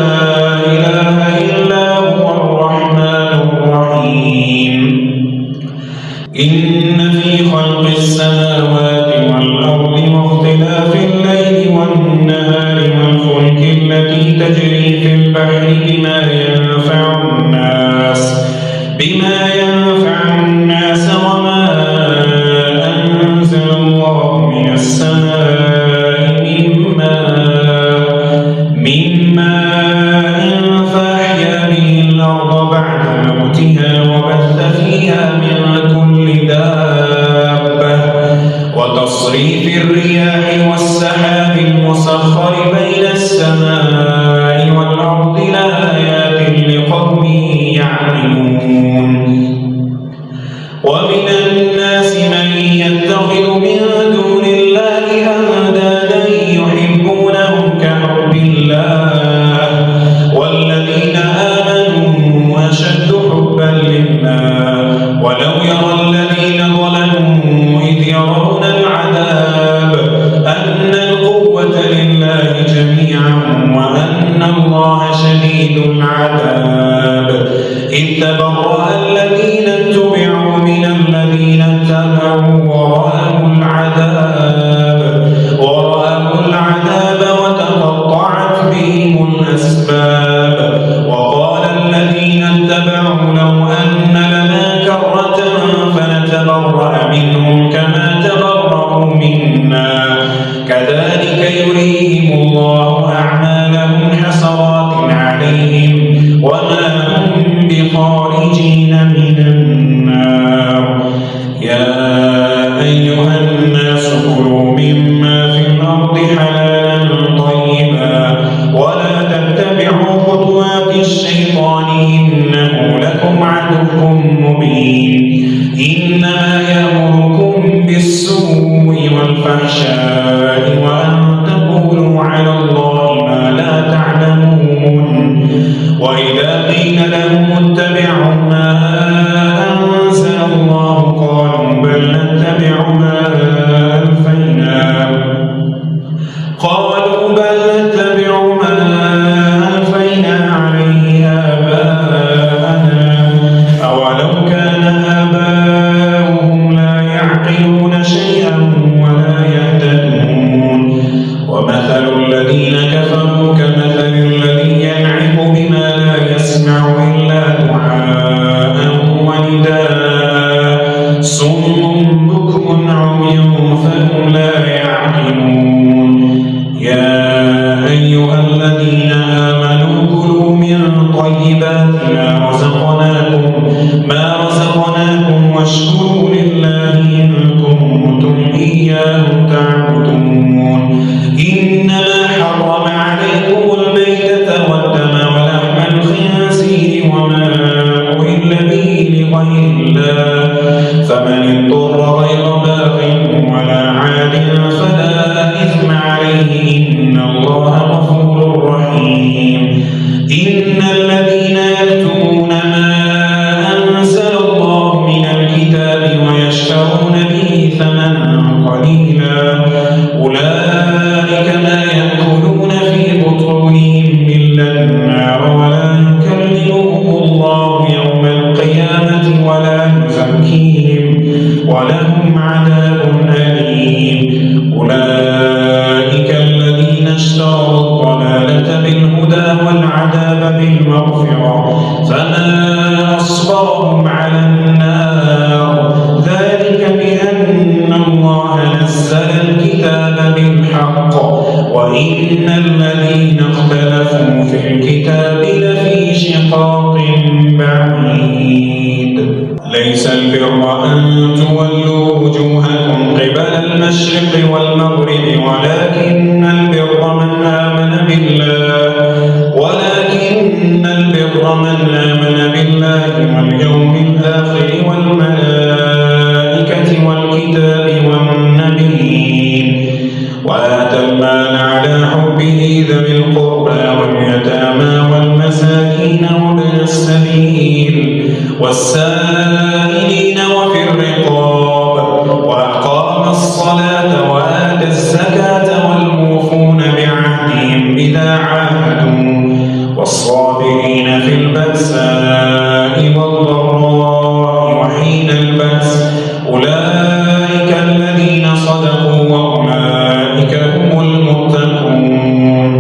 إله إلا هو الرحمن الرحيم إن في خلق السماوات والأرض واختلاف الليل والنهار والفلك التي تجري في البحر بما ينفع الناس وما أنزل الله من السماء من ماء فأحيا به الأرض بعد موتها وبث فيها من كل دابة وتصريف الرياح والسحاب المسخر بين السماء والأرض لآيات لقوم يعلمون ومن الناس من يتخذ من دون الله أندادا يحبونهم كحب الله والذين آمنوا أشد حبا لله ولو يرى الذين ظلموا إذ يرون العذاب أن القوة لله جميعا وأن الله شديد العذاب إذ تبرأ الذين اتبعوا من الذين اتبعوا ورأوا العذاب وتقطعت بهم الأسباب وقال الذين اتبعوا لو أن لنا كرة فنتبرأ منهم كما تبرأوا منا كذلك يريهم الله أعمالهم حسرات عليهم وما هم بخارجين من النار يا أيها الناس كلوا مما في الأرض حلالا طيبا ولا تتبعوا خطوات الشيطان إنه لكم عدو مبين إنما يأمركم بالسوء والفحشاء وأن تقولوا على الله ما لا تعلمون وإذا قيل لهم اتبعوا ما أنزل الله قالوا بل نتبع ما ألفينا عليه آباءنا أولو كان آباؤهم لا يعقلون شيئا ولا يهتدون ومثل الذين كفروا كمثل الذي ينعق بما لا يسمع إلا دعاء ونداء صم بكم عمي فهم لا يعقلون يا أيها الذين آمنوا كلوا من طيبات ما رزقناكم واشكروا لله إن كنتم إياه تعبدون إنما حرم عليكم الميتة والدم ولحم الخنزير وما أهل به لغير الله فمن اضطر غير باغ ولا عاد فلا إثم عليه إن الله غفور رحيم إن الذين يكتمون ما أنزل الله من الكتاب ويشترون به ثمنا قليلا أولئك ما يأكلون في بطونهم إلا النار ولا يكلمهم الله يوم القيامة ولا يزكيهم ولهم عذاب أليم أولئك الذين اشتروا الضلالة بالهدى والعذاب بالمغفرة فما أصبرهم على النار ذلك بأن الله نزل الكتاب بالحق وإن الذين اختلفوا في الكتاب لفي شقاق بعيد ليس البر أن تولوا وجوهكم قبل المشرق والمغرب ولكن البر من آمن بالله واليوم الآخر والملائكة والكتاب والنبيين وآتى المال على حبه ذوي القربى واليتامى والمساكين وابن السبيل والسائلين وفي الرقاب وأقام الصلاة وآتى الزكاة والموفون بعهدهم إذا عاهدوا والصابرين في البأساء والضراء وحين البأس أولئك الذين صدقوا وأولئك هم المتقون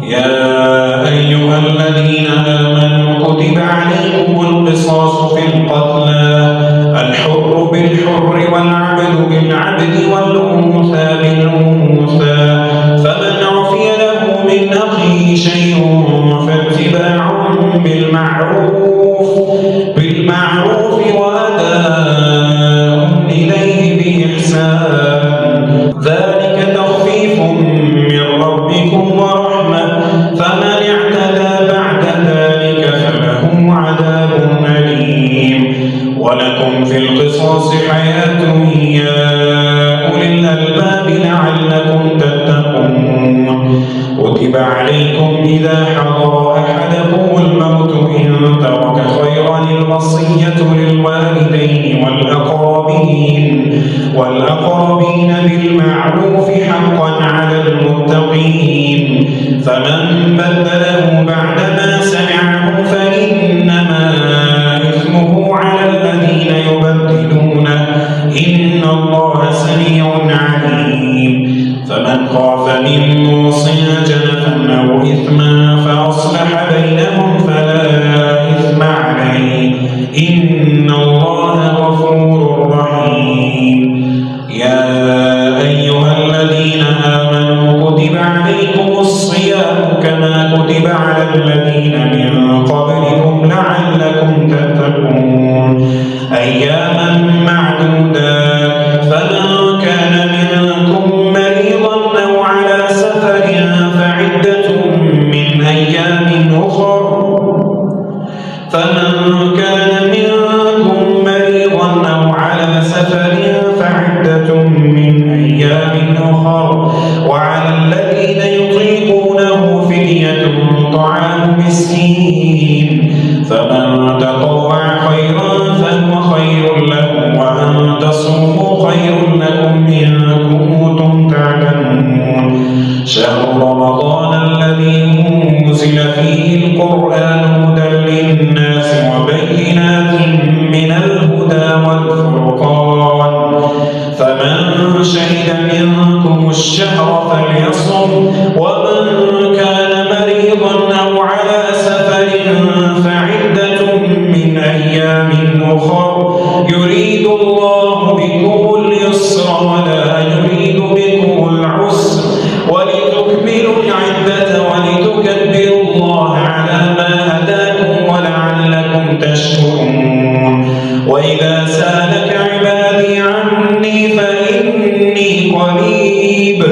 يا أيها الذين آمنوا كتب عليكم القصاص في القتلى الحر بالحر والعبد بالعبد والأنثى بالأنثى فمن عفي له من أخيه شيء فاتباع بالمعروف وأداء إليه بإحسان ذلك تخفيف من ربكم ورحمة فمن اعتدى بعد ذلك فله عذاب أليم ولكم في القصاص حياة يا أولي الألباب لعلكم تتقون كتب عليكم إذا حضر أحدكم الموت إن ترك خيرا الوصية للوالدين والأقربين بالمعروف حقا على المتقين فمن بدله بعدما سمعه فإنما إثمه على الذين يبدلونه إن الله سميع عليم فمن خاف من موصٍ جنفا أو إثما فأصلح بينهم فلا إثم عليه إن الله غفور رحيم يا أيها الذين آمنوا كتب عليكم الصيام كما كتب على الذين من قبلكم لعلكم تتقون أياما معدودات فمن كان منكم مريضا أو على سفر فعدة من أيام أخر وعلى الذين يطيقونه فدية طعام مسكين فمن تطوع خيرا فهو خير له وأن تصوموا خير لكم إن كنتم تعلمون شهر رمضان الذي أنزل فيه القرآن هدى للناس وبينات من الهدى والفرقان فمن شهد منكم الشهر فليصم ومن كان مريضا أو على سفر فعدة من أيام أخر يريد الله بكم اليسر ولا يريد بكم العسر ولتكملوا العدة ولتكبروا الله على ما هداكم ولعلكم تشكرون وإذا سألك عبادي عني فإني قريب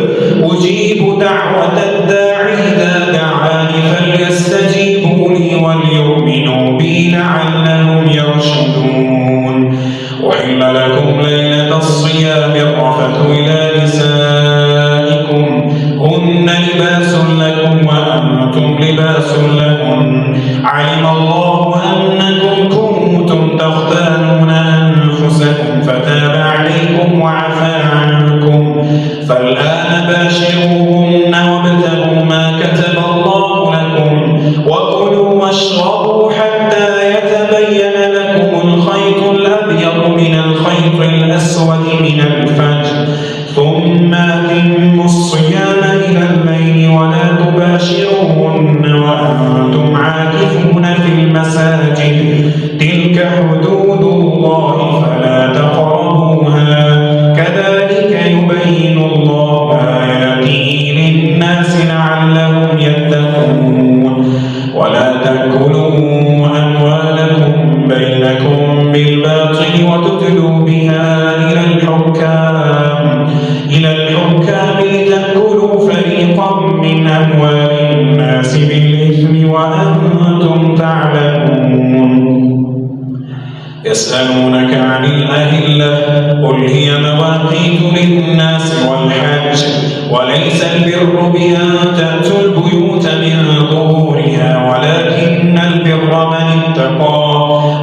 أجيب دعوة الداعي إذا دعاني فليستجيبوا لي وليؤمنوا بي لعلهم يرشدون أحل لكم ليلة الصيام الرفث إلى نسائكم هن لباس لكم وأنتم لباس لهن علم الله أنكم كنتم تختانون أنفسكم فتاب عليكم وعفى عنكم فالآن باشروهن وابتغوا ما كتب الله لكم وكلوا واشربوا حتى يتبين لكم الخيط الأبيض من الخيط الأسود من الفجر ثم أتموا الصيام إلى الليل ولا تباشروهن لعلهم يتقون ولا تأكلوا أموالكم بينكم بالباطل وتدلوا بها إلى الحكام لتأكلوا فريقا من أموال الناس بالإثم وأنتم تعلمون. يسألونك عن الأهلة قل هي مواقيت للناس والحج وليس البر بأن تأتوا البيوت من ظهورها ولكن البر من اتقى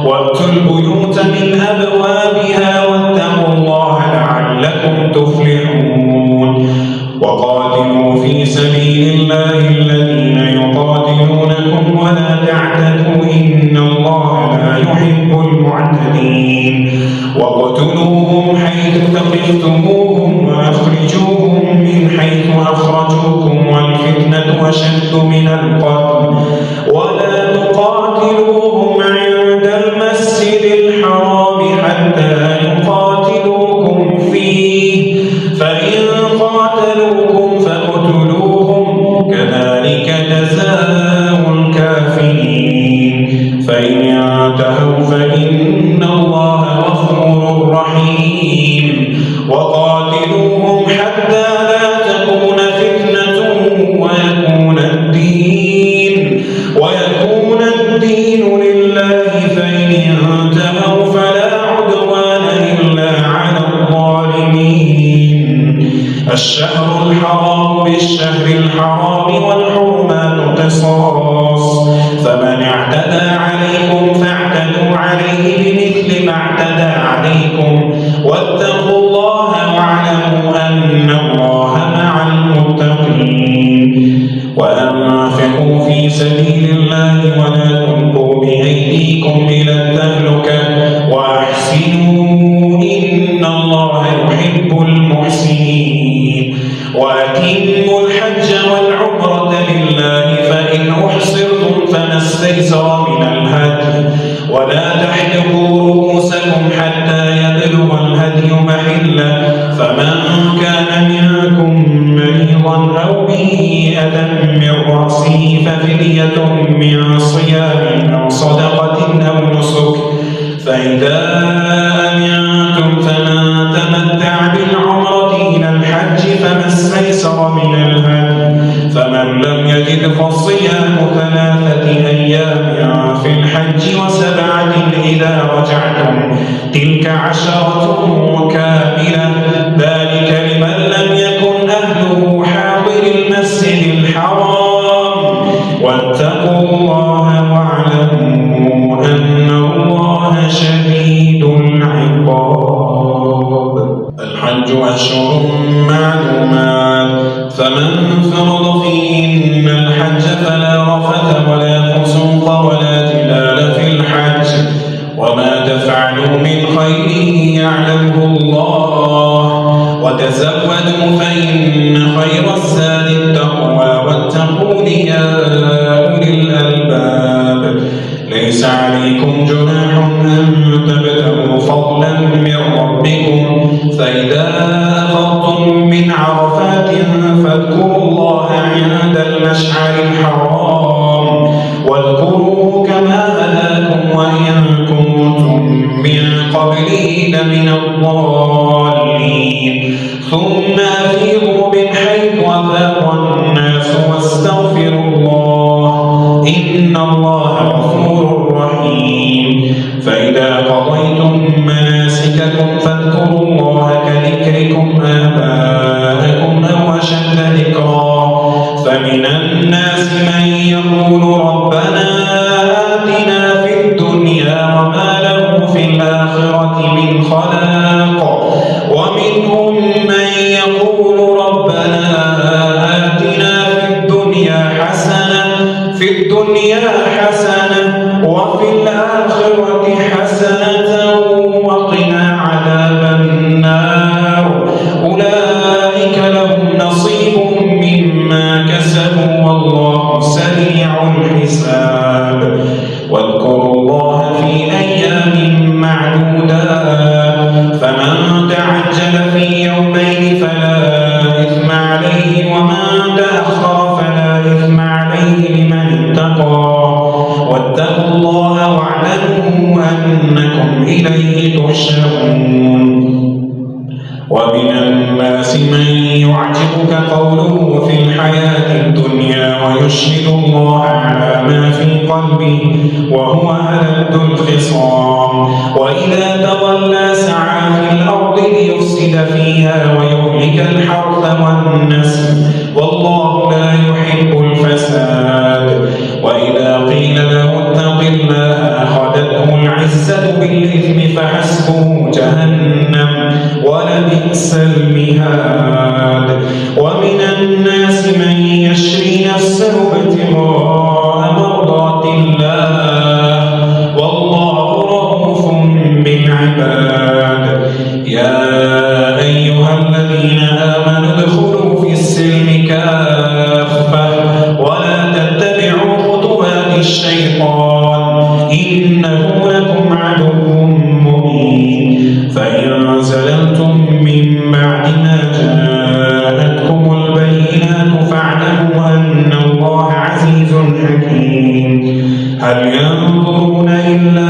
وأتوا البيوت من أبوابها واتقوا الله لعلكم تفلحون. وقاتلوا في سبيل الله الذين يقاتلونكم ولا تعتدوا إن الله لا يحب المعتدين. واقتلوهم حيث ثقفتموهم وأخرجوهم من حيث أخرجوكم والفتنة أشد من القتل ولا تقاتلوهم عند المسجد الحرام حتى يقاتلوكم فيه فإن قاتلوكم فاقتلوهم كذلك جزاء الكافرين. فإن ينتهوا فإن الله غفور رحيم. وقاتلوهم حتى لا تكون فتنة ويكون الدين لله فإن ينتهوا فلا عدوان إلا على الظالمين. الشهر الحرام بالشهر الحرام والحرمات قصاص فمن اعتدى عليكم فاعتدوا عليه بمثل ما اعتدى عليكم واتقوا الله واعلموا أن الله مع المتقين. وأنفقوا في سبيل الله ولا تلقوا بأيديكم إلى التهلكة وأحسنوا إن الله يحب المحسنين. وأتموا الحج والعمرة لله فإن أحصرتم فما استيسر من الهدي ولا تحلقوا رؤوسكم حتى يبلغ الهدي محله فمن كان منكم مريضا أو به أذى من رأسه ففدية من صيام أو صدقة أو نسك فإذا أمنتم فمن تمتع بالعمرة إلى الحج فما استيسر من الهدي فمن لم يجد فصيام 3 أيام في الحج و7 إذا رجعتم تلك 10 كاملة ذلك لمن لم يكن أهله حاضر المسجد الحرام واتقوا الله واعلموا أن الله شديد العقاب. الحج أشهر معلومات فمن فرض فيهن الحج فلا رفث ولا فسوق ولا جدال في الحج وما تفعلوا من خير يعلمه الله وتزودوا فإن خير الزاد التقوى واتقون يا أولي الألباب. ليس عليكم جناح أن تبتغوا فضلا من ربكم فإذا أفضتم من عرفات فاذكروا الله عند المشعر الحرام واذكروه كما هداكم وإن كنتم من قبله لمن الضالين. ثم أفيضوا من حيث أفاض الناس واستغفروا الله إن الله غفور رحيم. فإذا قضيتم مناسككم فاذكروا الله كذكركم آباءكم أو أشد ذكرا. فمن الناس من يقول ربنا آتنا في الدنيا وما له في الآخرة من خلاق ومنهم من يقول ربنا آتنا في الدنيا حسنة وفي الآخرة حسنة وقنا عذاب النار. أولئك لهم نصيب مما كسبوا والله سريع الحساب. واذكروا الله في أيام معدودات فمن تعجل في يومين فلا إثم عليه ومن تأخر فلا ويشهد الله على ما في قلبه وهو ألد الخصام وإذا تولى سعى في الأرض ليفسد فيها ويهلك الحرث والنسل والله لا يحب الفساد وإذا قيل له اتق الله أخذته العزة بالإثم فحسبه جهنم ولبئس المهاد ومن الناس من يشري نفسه ابتغاء مرضات الله والله رؤوف بالعباد يا أيها الذين آمنوا ادخلوا في السلم كافة ولا تتبعوا خطوات الشيطان إنه لكم عدو مبين فإن زللتم من بعد ما جاءتكم البينات فاعلموا أن الله عزيز حكيم هل ينظرون إلا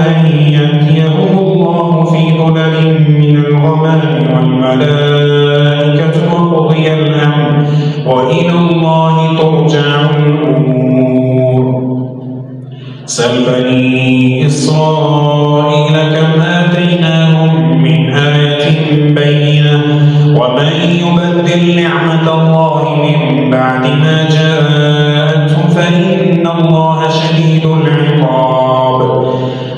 أن يأتيهم الله في ظلل من الغمام والملائكة وقضي الأمر وإلى الله ترجع الأمور سل بني إسرائيل كم آتيناهم من آية بينة ومن يبدل نعمة الله من بعد ما جاءته فإن الله شديد العقاب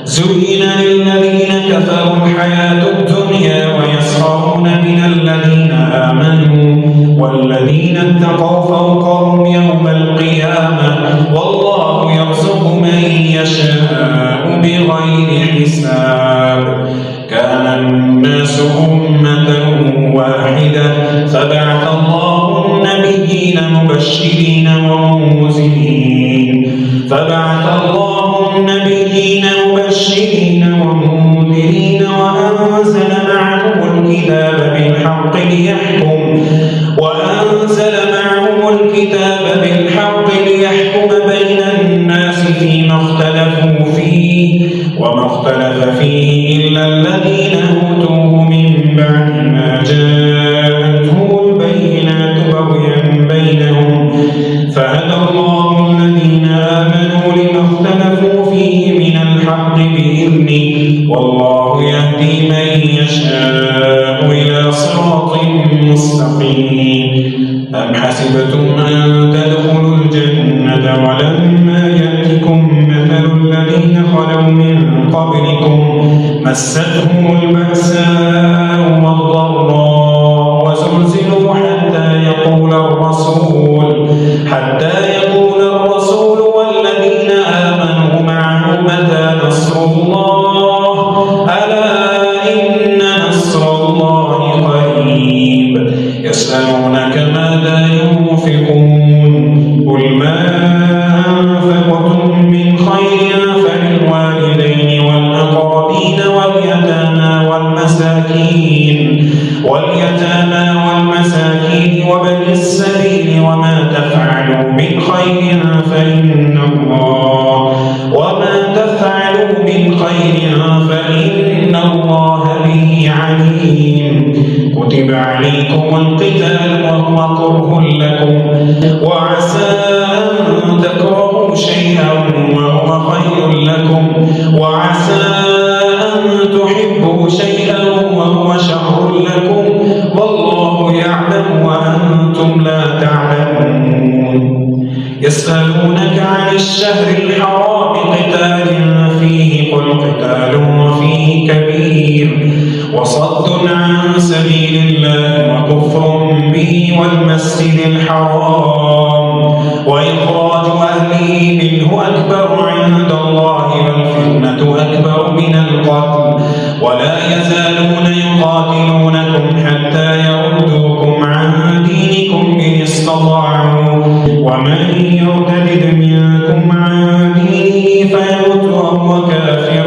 زين للذين كفروا الحياة الدنيا ويسخرون من الذين آمنوا والذين اتقوا فوقهم يوم القيامة والله يرزق من يشاء بغير حساب كان الناس أمة واحدة فبعث الله النبيين مبشرين ومنذرين وأنزل معهم الكتاب بالحق ليحكم بين الناس فيما اختلفوا فيه وما اختلف فيه إلا الذين أوتوه من بعد ما جاءتهم البينات بغيا بينهم فهدى الله الذين آمنوا لما اختلفوا فيه من الحق بإذنه والله يهدي من يشاء إلى صراط مستقيم أم حسبتم أن تدخلوا الجنة ولما يأتكم مثل الذين خلوا من قبلكم مستهم البأساء والضراء وزلزلوا حتى يقول الرسول والذين آمنوا معه متى نصر الله ألا إن نصر الله قريب يسألونك ماذا ينفقون قل ما أنفقتم من خير فللوالدين والأقربين واليتامى والمساكين وبني السبيل وما تفعلوا من خير فإن الله به عليم كتب عليكم القتال وهو كره لكم وعسى أن تكرهوا شيئا وهو خير لكم وعسى أن تحبوا شيئا وهو شر لكم والله يعلم وأنتم لا تعلمون يسألونك عن الشهر الحرام قتال فيه قل قتال فيه كبير وصد عن سبيل الله وكفر به والمسجد الحرام وإخراج أهله منه أكبر عند الله والفتنة أكبر من القتل ولا يزالون يقاتلونكم حتى يردوكم عن دينكم إن استطاعوا ومن يرتد منكم عن دينه فيمت وهو كافر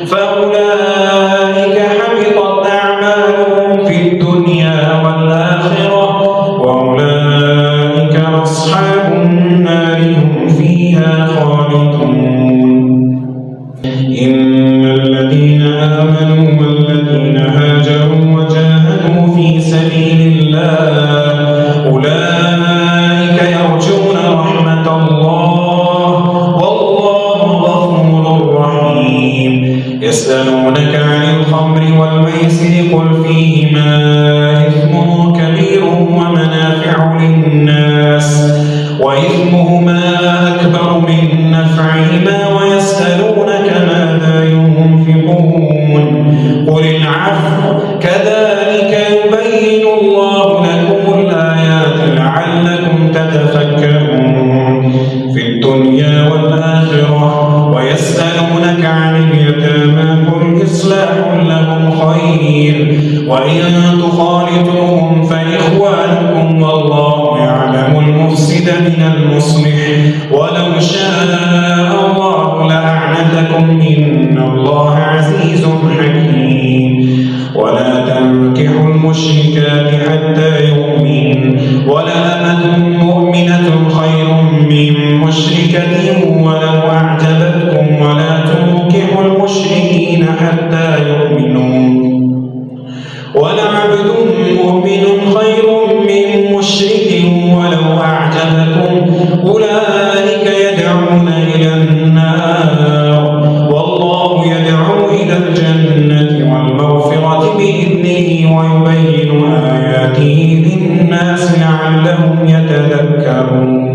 فأولئك حبطت أعمالهم في الدنيا والآخرة وأولئك أصحاب النار الناس وإثمهما أكبر من نفعهما ويسألونك ماذا ينفقون قل العفو كذلك يبين الله لكم الآيات لعلكم تتفكرون في الدنيا والآخرة ويسألونك عن اليتامى قل إصلاح لهم خير وإن تخالطوهم فإخوانكم والله يعلم المفسد من المصلح ولو شاء الله لأعنتكم إن الله عزيز حكيم ولا تنكحوا المشركات حتى يؤمن ولأمة مؤمنة خير من مشركة ولو أعجبتكم ولا تنكحوا المشركين حتى يؤمنوا ولعبد مؤمن خير من مشرك ولو أعجبكم أولئك يدعون إلى النار والله يدعو إلى الجنة والمغفرة بإذنه ويبين آياته للناس لعلهم يتذكرون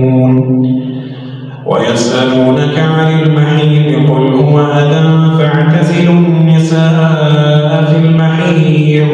ويسألونك عن المحيض قل هو أذى فاعتزلوا النساء في المحيض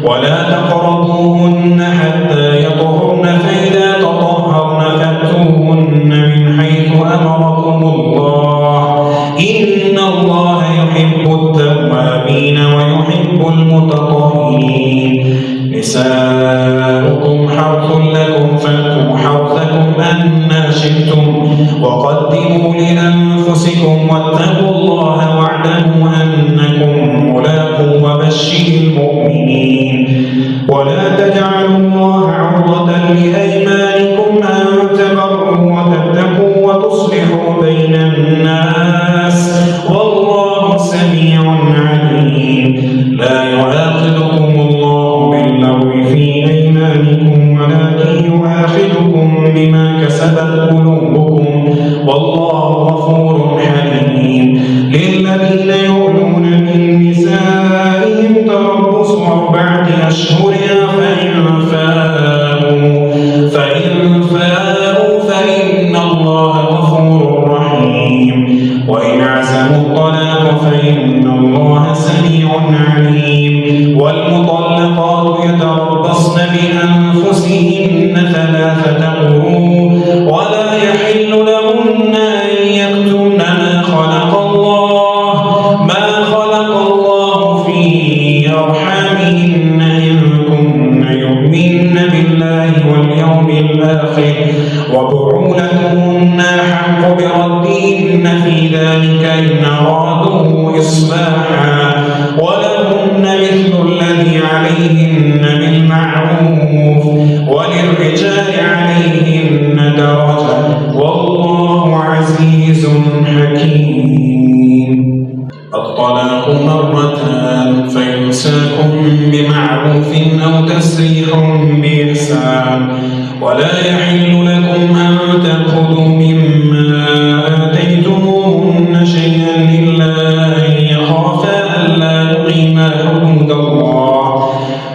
ولا تقربوهن حتى يطهرن فإذا تطهرن فأتوهن من حيث أمركم الله إن الله يحب التوابين ويحب المتطهرين نساؤكم حرث لكم فأتوا حرثكم أنى شئتم وقدموا لأنفسكم واتقوا الله واعلموا أنكم ملاقوه وبشر المؤمنين ولا تجعلوا الله عرضة لأيمانكم أن تبروا وتتقوا وتصلحوا بين الناس والله سميع عليم لا يؤاخذكم الله باللغو في أيمانكم ولكن يؤاخذكم بما كسبت قلوبكم والله غفور حليم للذين يؤلون من نسائهم تربص 4 أشهر فإن فاءوا فإن الله غفور رحيم وإن عزموا الطلاق فإن الله سميع عليم والمطلقات يتربصن بأنفسهن 3 قروء ولا يحل لهن أن يكتمن ما خلق الله في أرحامهن إن كن يؤمن بالله واليوم الآخر وبعولتهن أحق بردهن في ذلك إن أرادوا إصلاحا ولهن مثل الذي عليهن بالمعروف وللرجال عليهن درجة والله عزيز حكيم الطلاق 2 فإمساك بمعروف أو تسريح بإحسان ولا يحل لكم أن تأخذوا مما آتيتموهن شيئا إلا أن يخافا ألا يقيما حدود الله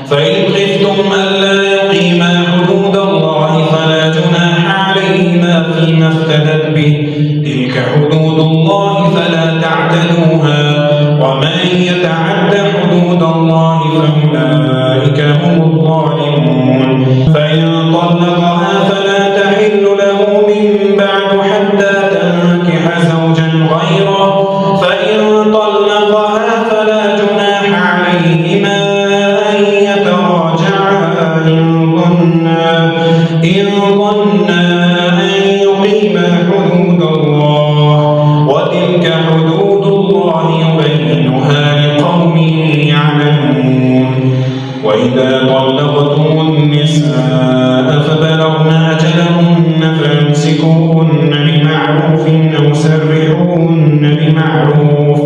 فإن خفتم ألا يقيما حدود الله فلا جناح عليهما فيما افتدت به تلك حدود الله فلا تعتدوها ومن يتعد حدود الله فأولئك هم الظالمون فإن طلقها فلا تحل له من بعد حتى تنكح زوجا غيره فإن طلقها فلا جناح عليهما أن يتراجعا إن ظنا أن يقيما حدود الله وتلك حدود الله يبينها لقوم يعلمون وإذا طلقتم النساء فبلغن أجلهن فامسكوهن بمعروف أو سرحوهن بمعروف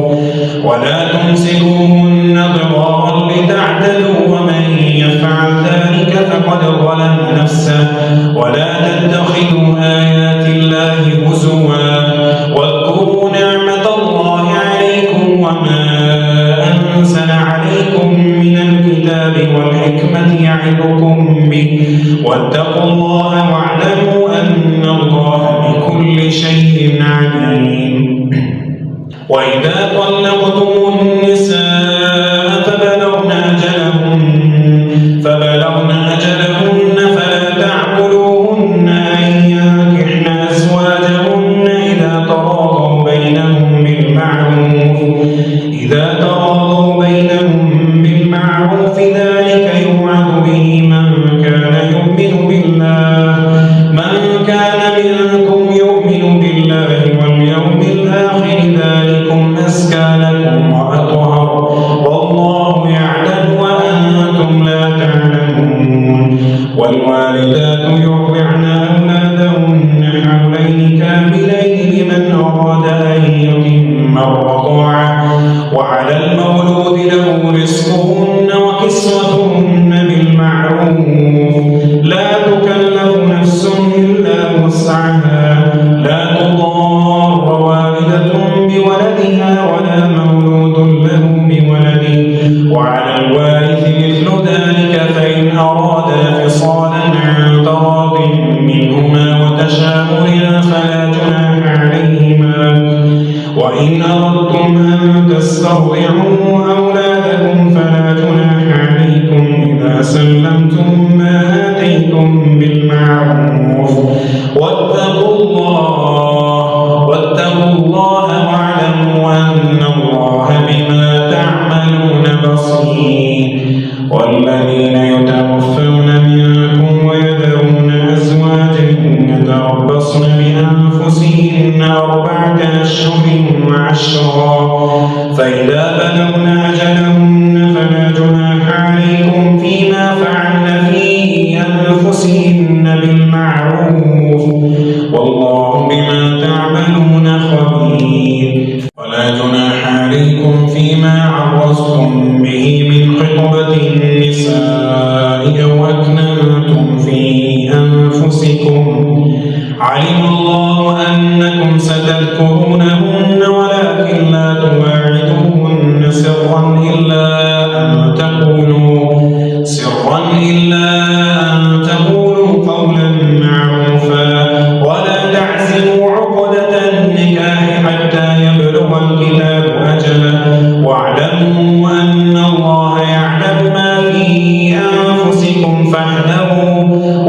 ولا تمسكوهن ضرارا لتعتدوا ومن يفعل ذلك فقد ظلم نفسه ولا تتخذوا واعلموا أن الله بكل شيء عليم. وإذا طلقتم النساء فبلغن أجلهن فلا تعقلوهن أن ينكحن أزواجهن إذا تراضوا بينهم بالمعروف ذلك يوعظ به من كان منكم يؤمن بالله واليوم الآخر ذلكم أزكى لكم وأطهر والله يعلم وأنتم لا تعلمون. والوالدات يرضعن أولادهن حولين كاملين لمن أراد أن يتم الرضاعة وعلى المولود له رزقهن وكسوتهن بالمعروف لا تكلف نفس إلا وسعها لا تضار والدة بولدها ولا مولود له بولده وعلى الوارث مثل ذلك فإن أرادا فصالا عن تراض منهما وتشاور فلا جناح عليهما. وإن أردتم أن تسترضعوا أولادكم فلا جناح عليكم إذا سلمتم ما آتيتم بالمعروف واتقوا الله واعلموا أن الله بما تعملون بصير. والذين يتوفون منكم ويذرون أزواجا يتربصن بأنفسهن 4 أشهر وعشرا فإذا بلغن أجلهن فلا جناح عليكم فيما فعلن في أنفسهن بالمعروف والله بما تعملون خبير. ولا جناح عليكم فيما عرضتم به من خطبة النساء أو أكننتم في أنفسكم علم الله أنكم ستذكرونهن ولكن لا تواعدوهن سرا إلا أن تقولوا قولا معروفا ولا تعزموا عقدة النكاح حتى يبلغ الكتاب أجله واعلموا أن الله يعلم ما في أنفسكم فاحذروا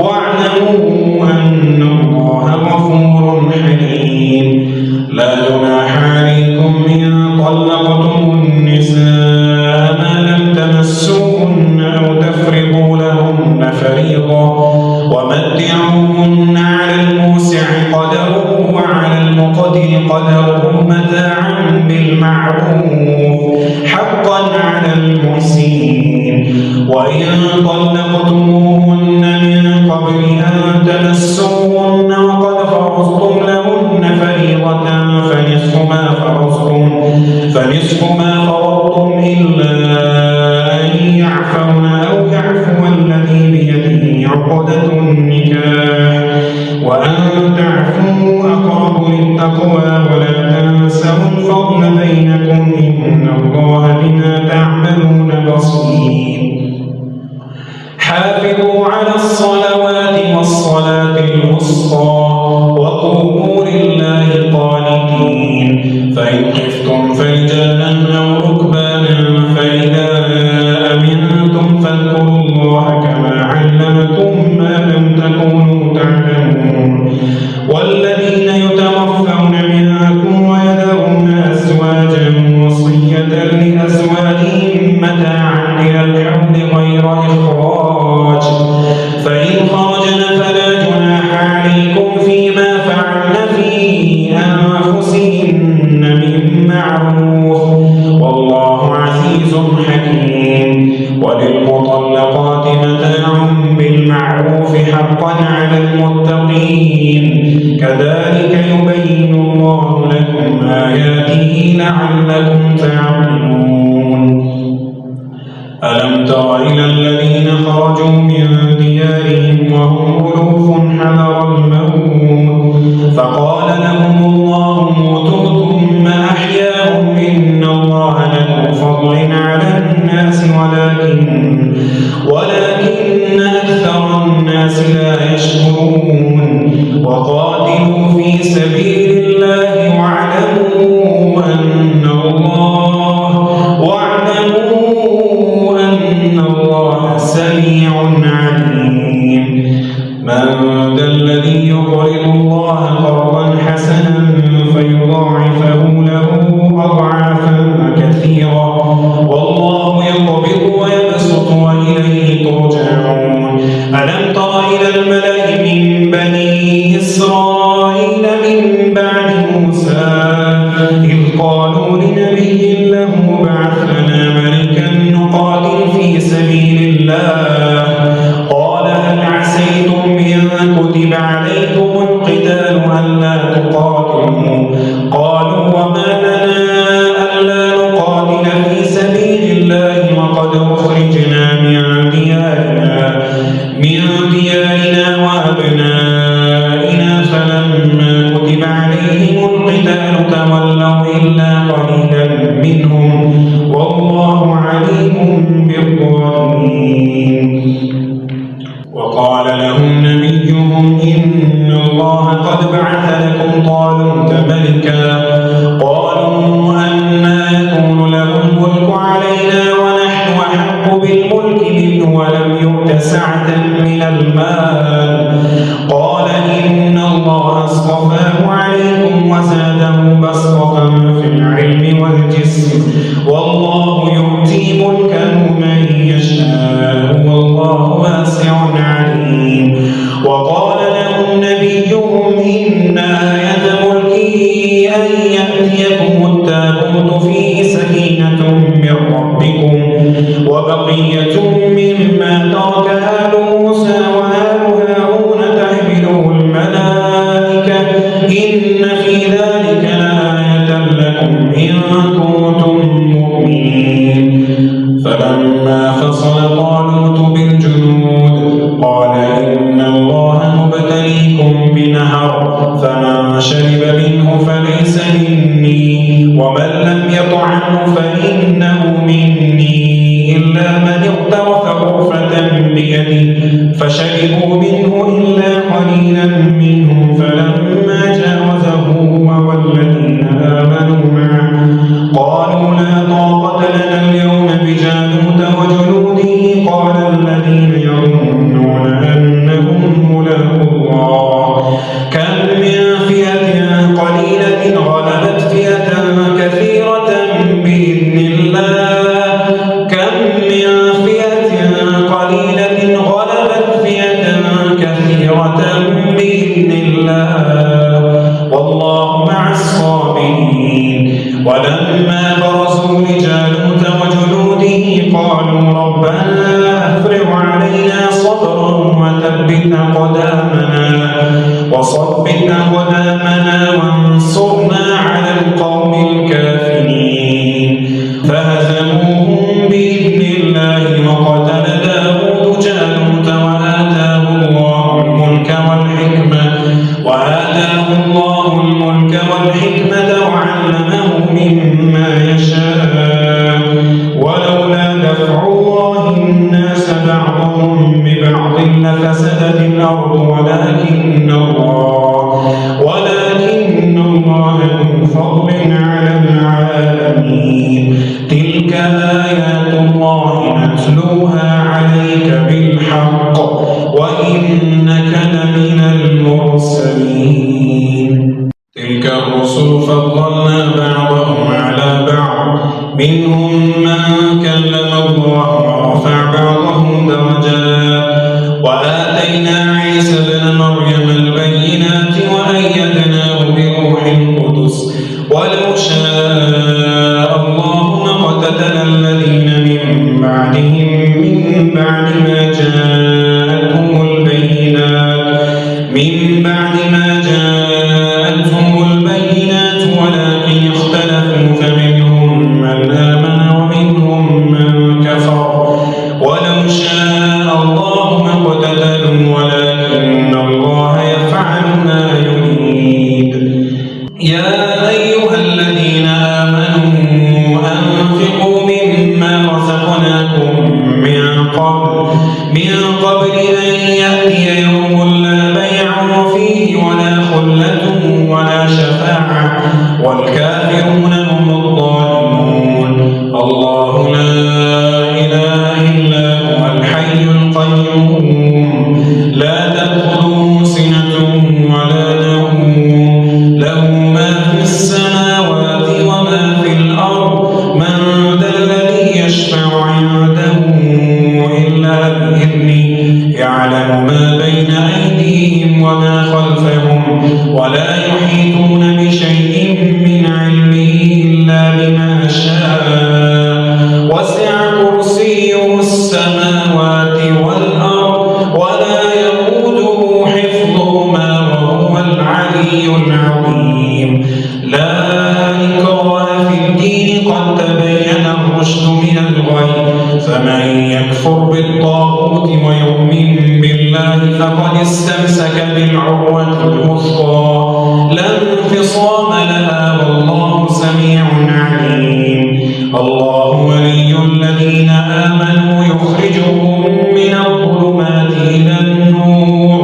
واعلموا أن الله غفور حليم. لا جناح عليكم إن طلقتم النساء ما لم تمسوهن أو تفرضوا لهن فريضة ومتعوهن على الموسع قدره وعلى المقتر قدره متاعا بالمعروف حقا على المحسنين. وإن طلقتموهن من قبل أن تمسوهن وقد فرضتم لهن فريضة فنصف ما فرضتم إلا أن يعفون أو يعفو الذي بيده عقدة النكاح وأن تعفوا أقرب للتقوى ولا تنسوا الفضل بينكم إن الله بما تعملون بصير. حافظوا على الصلوات والصلاة الوسطى وقوموا لله قانتين. فإن خفتم فرجالا أو ركبانا فإذا أمنتم فاذكروا الله كما علمكم ما لم تكونوا تعلمون. والذين يتوفون منكم ويذرون أزواجا وصية لأزواجهم متاعا إلى الحول غير إخراج فإن خرجن فلا جناح عليكم فيما فعلن في أنفسهن بالمعروف والله عزيز حكيم. وللمطلقات متاع بالمعروف حقا على المتقين كذلك يبين الله لكم آياته لعلكم تعقلون. ألم تر إلى الذين خرجوا من ديارهم وهم ألوف حذر الموت فقال لهم الله موتوا ثم أحياهم إن الله لذو فضل على الناس ولكن أكثر الناس لا يشكرون. وقاتلوا في سبيل الله واعلموا أن الله سميع عليم. من ذا الذي يقرض الله قرضا حسنا فيضاعفه له أضعافا كثيرة والله يقبض ويبسط وإليه ترجعون. ألم تر إلى الملأ من بني إسرائيل من بعد موسى إذ قالوا لنبي له ابعث لنا ملكا نقاتل في سبيل الله قال هل عسيتم إن كتب عليكم القتال ألا تقاتلوا قالوا وما لنا ألا نقاتل في سبيل الله وقد أخرجنا من ديارنا وأبنائنا فلما كتب عليهم القتال تولوا إلا قليلا منهم والله عليم بالظالمين. وقال لهم نبيهم إن الله قد بعث لكم طالوت ملكا قالوا أنى يكون له الملك علينا ونحن أحق بالملك منه ولم يؤت سعة من المال قال إن الله اصطفاه عليكم وزاده بسطة في العلم والجسم والله يؤتي ملكه من يشاء والله واسع عليم. وقال لهم نبيهم إن آية ملكه أن يأتيكم التابوت فيه سكينة من ربكم وبقية مما ترك آل موسى وآل هارون تحمله الملائكة إن في ذلك لآية لكم إن كنتم مؤمنين. فلما فصل طالوت بالجنود قال إن الله مبتليكم بنهر فمن شرب منه فليس مني ومن لم يطعمه فإنه مني إلا من اغترف غرفة بيده فشربوا منه إلا قليلا منهم فلما جاوزه هو والذين آمنوا معه قالوا لا طاقة لنا اليوم بجالوت وجنوده قال الذين يظنون أنهم ملاقو الله كم من فئة قليلة غلبت فئة كثيرة بإذن الله كم من فئة قليلة غلبت فئة كثيرة بإذن الله والله مع الصابرين. ولما برزوا لجالوت وجنوده قالوا ربنا أفرغ علينا صبرا وثبت أقدامنا وانصرنا على القوم الكافرين. فهزموهم بإذن الله وقتل داود جالوت وآتاه الله الملك والحكمة وعلمه مما يشاء ولولا دفع الله الناس بعضهم ببعض لفسدت الأرض ولكن الله ذو فضل على العالمين. تلك آيات الله نتلوها عليك بالحق وإنك لمن المرسلين. تلك الرسل فضلنا بعضهم على بعض منهم من كلم الله ورفع بعضهم درجات وآتينا عيسى ابن مريم البينات وأيدناه بروح القدس ولو شاء الله ما اقتتل الذين من بعدهم من بعد ما جاءتهم البينات ولكن اختلفوا فمنهم من آمن ومنهم من كفر ولو شاء الله ما اقتتلوا ولكن الله يفعل ما يريد. يا أيها الذين آمنوا أنفقوا مما رزقناكم من قبل أن يأتي يوم لا بيع فيه ولا ذلة ولا شفاعة والكافرون هم الظالمون. الله لا إله إلا هو الحي القيوم لا تأخذه سنة ولا نوم له ما في السماوات وما في الأرض من ذا الذي يشفع عنده إلا بإذنه يعلم ما بين أيديهم وما خلفهم ولا يحيطون بشيء من علمه إلا بما شاء وسع كرسيه السماوات والأرض ولا يئوده حفظهما وهو العلي العظيم. لا إكراه في الدين قد تبين الرشد من الغي فمن يكفر بالطاغوت ويؤمن بالله فقد استمسك بالعروة الوثقى لا انفصام لها والله سميع عليم. الله ولي الذين آمنوا يخرجهم من الظلمات إلى النور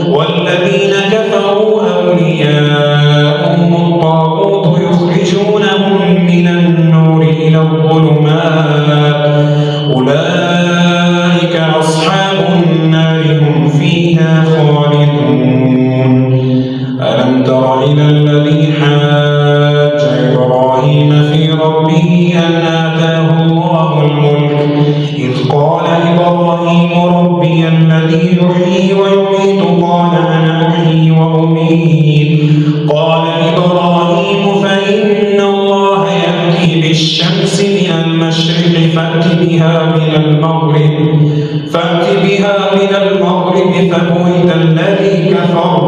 والذين كفروا أولياءهم الطاغوت يخرجونهم من النور إلى الظلمات أولئك أصحاب النار هم فيها خالدون. ألم تر إلى الذي حاج إبراهيم في ربه أن آتاه الله الملك إذ قال إبراهيم ربي الذي يحيي ويميت قال أنا أحيي وأميت قال إبراهيم فإن الله يأتي بالشمس من المشرق فأت بها من المغرب فبهت الذي كفر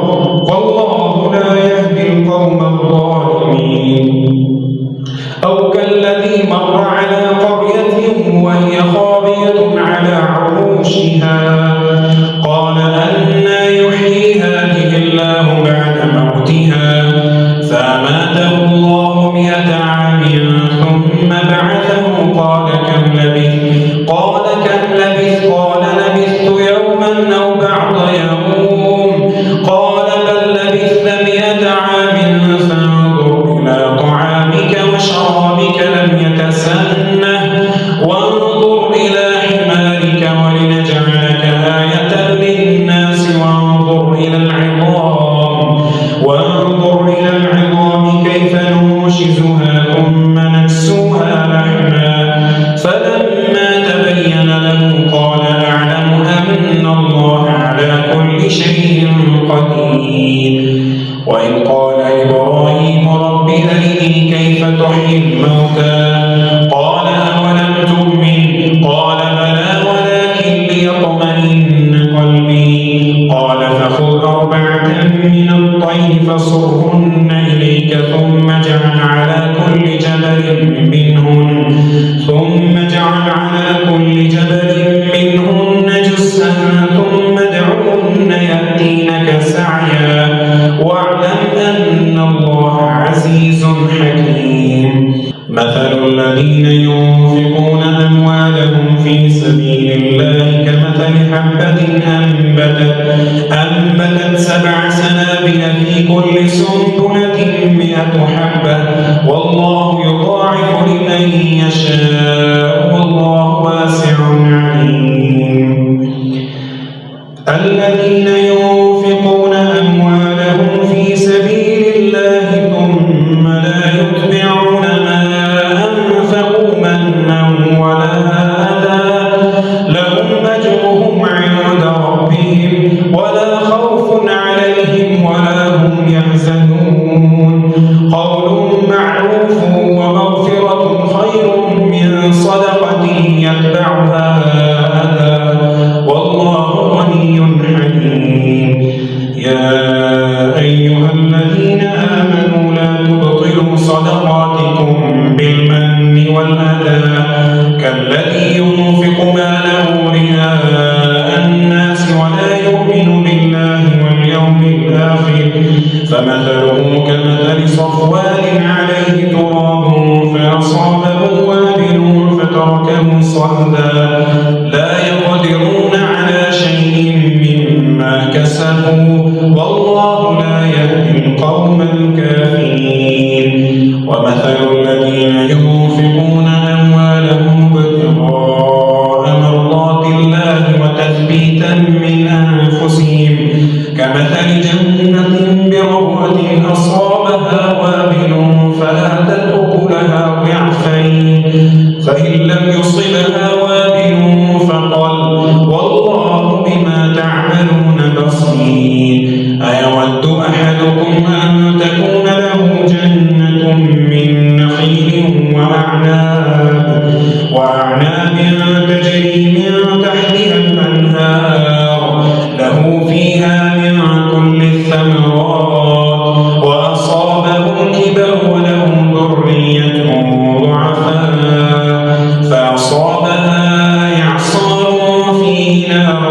والله لا يهدي القوم الظالمين. أو كالذي مر على قرية وهي خاوية على عروشها قال أنى يحيي هذه الله بعد موتها فأماته الله 100 عام ثم بعثه قال كم لبثت قال لبثت يوما أو بعض يوم قال بل لبثت 100 عام فانظر إلى طعامك وشرابك لم يتسنه وانظر إلى حمارك ولنجعلك آية للناس وانظر إلى العظام كيف ننشزها ثم نكسوها لحما فلما تبين له قال أعلم أن الله على كل شيء قدير. وإذ قال إبراهيم رب أرني كيف تحيي الموتى قال أولم تؤمن قال بلى ولكن ليطمئن قلبي قال فخذ 4 من الطير فصرهن إليك ثم اجعل على كل جبل منهن جزءا ثم ادعهن يأتينك سعيا واعلم أن الله عزيز حكيم. مثل الذين ينفقون أموالهم في سبيل الله كمثل حبة أنبتت 7 سنابل في كل سنبلة 100 حبة والله يضاعف لمن يشاء والله واسع عليم. الذين ينفقون أموالهم في سبيل الله ثم لا يتبعون ما أنفقوا منا ولا أذى لهم أجرهم عند ربهم ولا خوف عليهم ولا هم يحزنون. قول معروف ومغفرة خير من صدقة يتبعها أذى والله غني حليم. يا أيها الذين آمنوا لا تبطلوا صدقاتكم بالمن والأذى كالذي ينفق ماله رئاء الناس ولا يؤمن بالله واليوم الآخر فمثله كمثل صفوان عليه تراب فأصابه وابل فتركه صلدا لا يقدرون على شيء مما كسبوا والله والله لا يهدي القوم الكافرين. ومثل الذين ينفقون أموالهم ابتغاء مرضات الله وتثبيتا من أنفسهم كمثل جنة بربوة أصابها وابل فآتت أكلها ضعفين فإن لم يصبها وابل فطل والله بما تعملون بصير. أيود أحدكم أن تكون له جنة من نخيل وأعناب تجري من تحتها الأنهار له فيها من كل الثمرات وأصابه الكبر ولهم ذرية ضعفاء فأصابها إعصار فيه نار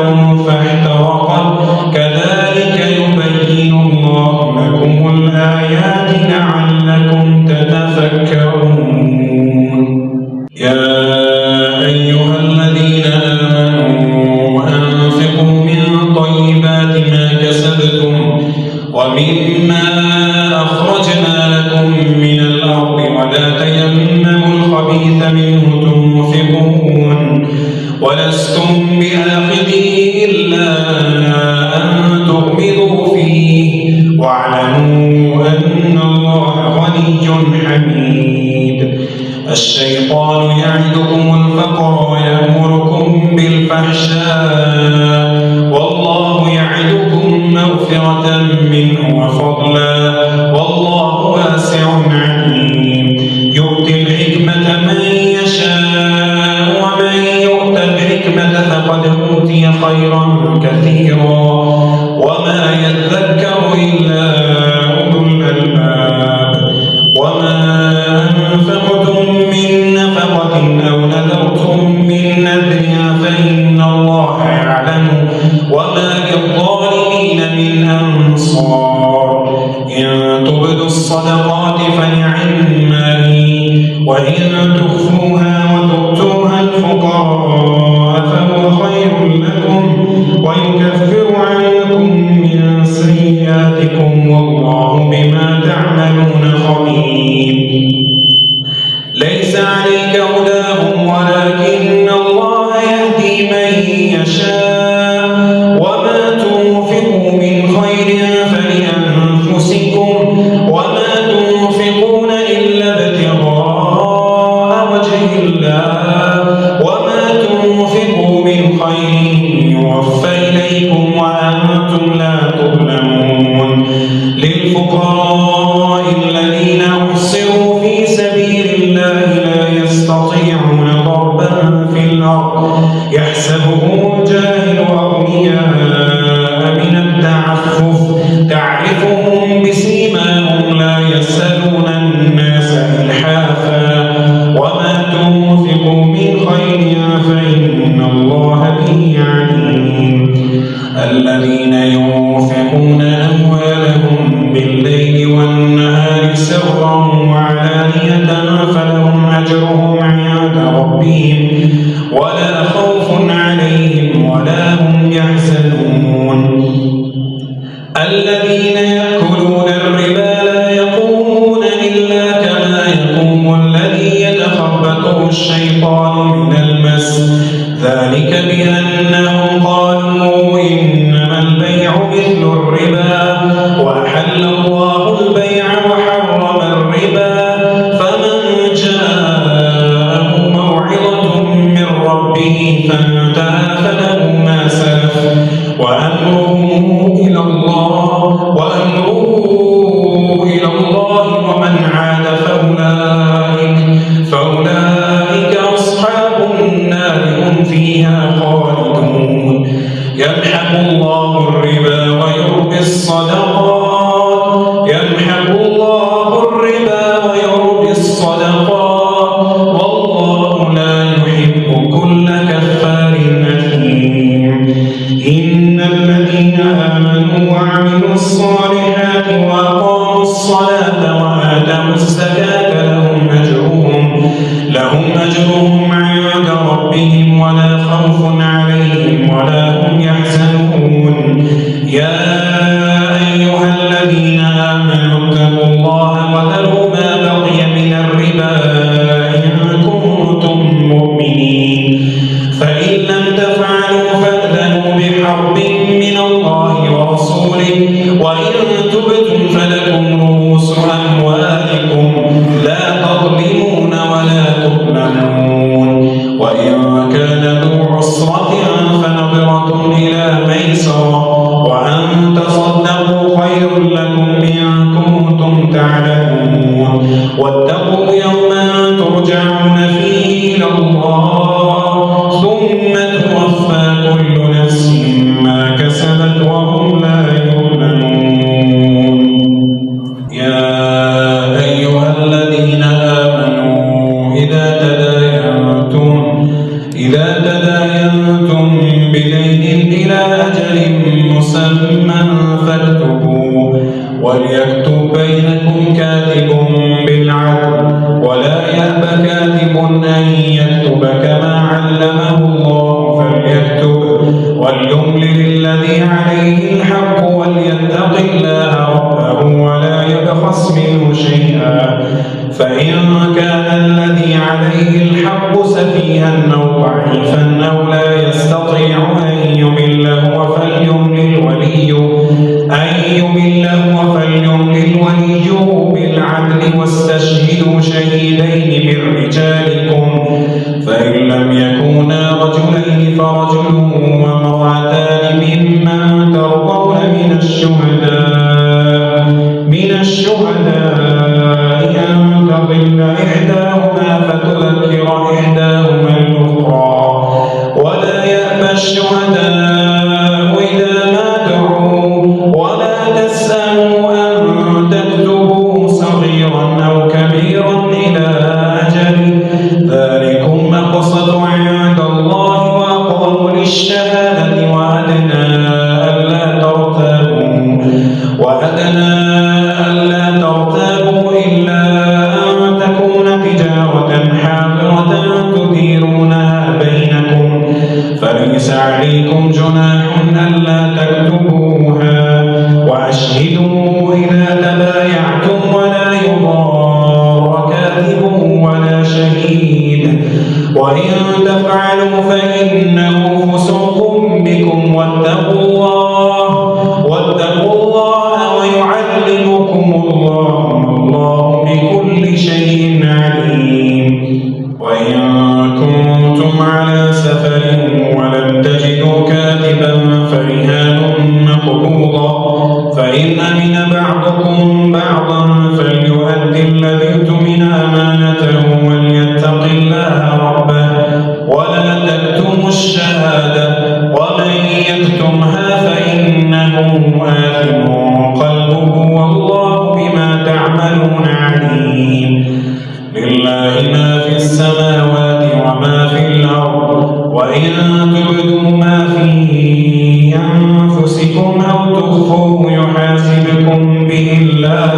فاحترقت كذلك يبين الله لكم الآيات لعلكم تتفكرون. يا أيها الذين آمنوا أنفقوا من طيبات ما كسبتم ومما أخرجنا لكم من الأرض ولا تيمموا الخبيث منه تنفقون ولستم بآخذيه إلا أن تغمضوا فيه واعلموا أن الله غني حميد. الشيطان يعدكم الفقر ويأمركم بالفحشاء والله يعدكم مغفرة منه وفضلا والله واسع عليم. يؤتي الحكمة من يشاء ومن يؤت الحكمة فقد أوتي خيرا كثيرا وما يذكر إلا أولو الألباب. وما أنفقتم من نفقة أو نذرتم من نذر فإن الله يعلم وما للظالمين من أنصار. إن تبدوا الصدقات فنعما هي وإن تخفوها وتؤتوها الفقراء فهو خير لكم ويكفر عنكم من سيئاتكم والله بما تعملون خبير. ليس عليك هداهم ولكن الله يهدي من يشاء وما تنفقوا من خير فلأنفسكم وما تنفقون إلا ابتغاء وجه الله وما تنفقوا من خير يوفى إليكم وأنتم لا تظلمون. للفقراء الذين أحصروا في سبيل الله لا يستطيعون ضربا في الأرض يحسبهم الجاهل أغنياء من التعفف تعرفهم بسيماهم لا يسألون الناس إلحافا وما تنفقوا من خير فإن الله به عليم. الذين ينفقون أموالهم بالليل والنهار سرا وعلانية فلهم أجرهم عند ربهم ولا خوف عليهم ولا هم يحزنون. الذين يأكلون الربا لا يقومون إلا كما يقوم الذي يتخبطه الشيطان من المس ذلك بأنهم قالوا إنما البيع مثل الربا وأحل الله البيع وحرم الربا فمن جاءه موعظة من ربه فانتهى فله ما سلف وأمره إلى الله ومن عاد فأولئك أصحاب النار هم فيها خالدون. يمحق الله الربا ويربي الصدقات والله لا يحب كل كفار أثيم. إن الذين آمنوا وعملوا الصالحات وأقاموا الصلاة وآتوا الزكاة لهم أجرهم عند ربهم ولا خوف عليهم ولا هم يحزنون. يا أيها الذين آمنوا اتقوا الله وذروا ما بقي من الربا إن كنتم مؤمنين فإن لم تفعلوا فأذنوا بحرب من الله ورسوله وإن تبتم فلكم رؤوس أموالكم لا تظلمون ولا تظلمون وإن كان ذو عسرة فنظرة إلى ميسرة وأن تصدقوا خير لكم إن كنتم تعلمون واتقوا يوما ترجعون فيه إلى الله ثم توفى كل نفس ما كسبت وهم لا يظلمون يا أيها الذين آمنوا إذا تداينتم بدين إلى أجل مسمى فاكتبوه وليكتب بينكم كاتب بالعدل ولا يأب كاتب أن يكتب كما علمه الله فليكتب وليملل الذي عليه الحق وليتق الله ربه ولا يبخس منه شيئا فإن كان الذي عليه الحق سفيها أو ضعيفا أو لا يستطيع أن يمل هو فليملل وليه بالعدل واستشهدوا شهيدين من رجالكم فإن لم يكونا رجلين فرجل وامرأتان ممن ترضون من الشهداء أن تضل إحداهما فتذكر إحداهما الأخرى ولا يأبى الشهداء إذا ما دعوا ولا تسأموا أن تكتبوه صغيرا أو كبيرا إلى أجله ذلكم أقسط عند الله وأقوم للشهادة وأدنى ألا ترتابوا إلا أن تكون تجارة حاضرة تديرونها بينكم فليس عليكم جناح ألا تكتبوها وأشهدوا إذا تبايعتم ولا يضار كاتب ولا شهيد وإن تفعلوا فإنه فسوق بكم واتقوا الله ويعلمكم الله بكل شيء عليم وإن كنتم على سفر ولم تجدوا كاتبا فرهان مقبوضة فإن أمن بعضكم بعضا فليؤدي الذي اؤتمن أمانته وليتق الله ربه ولا تكتموا الشهادة ومن يكتمها فإنه آثم قلبه والله بما تعملون عليم لله ما في السماوات وما في الأرض وإن تبدوا ما في أنفسكم أو تخفوه يحاسبكم به الله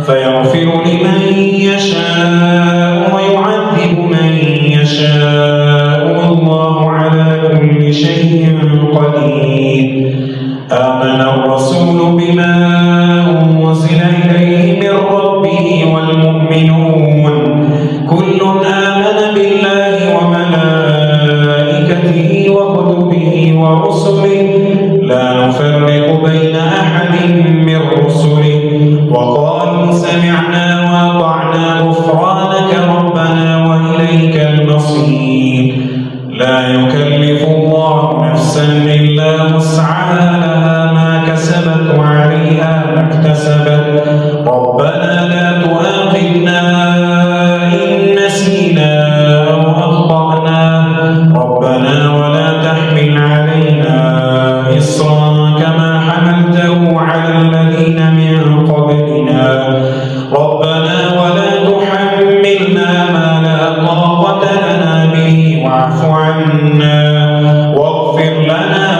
فيغفر لمن يشاء ويعذب من يشاء والله على كل شيء قدير آمن الرسول بما أنزل إليه من ربه والمؤمنون كل آمن بالله وملائكته وكتبه ورسله لا نفرق بين أحد من رسله وقالوا سمعنا وأطعنا غفرانك ربنا وإليك المصير لا يكلف الله نفسا إلا وسعها لها ما كسبت وعليها ما اكتسبت ربنا لا تؤاخذنا إن نسينا أو أخطأنا ربنا ولا تحمل علينا إصرا كما حملته على الذين من قبلنا ربنا ولا تحملنا ما لا طاقة لنا به واعف عنا واغفر لنا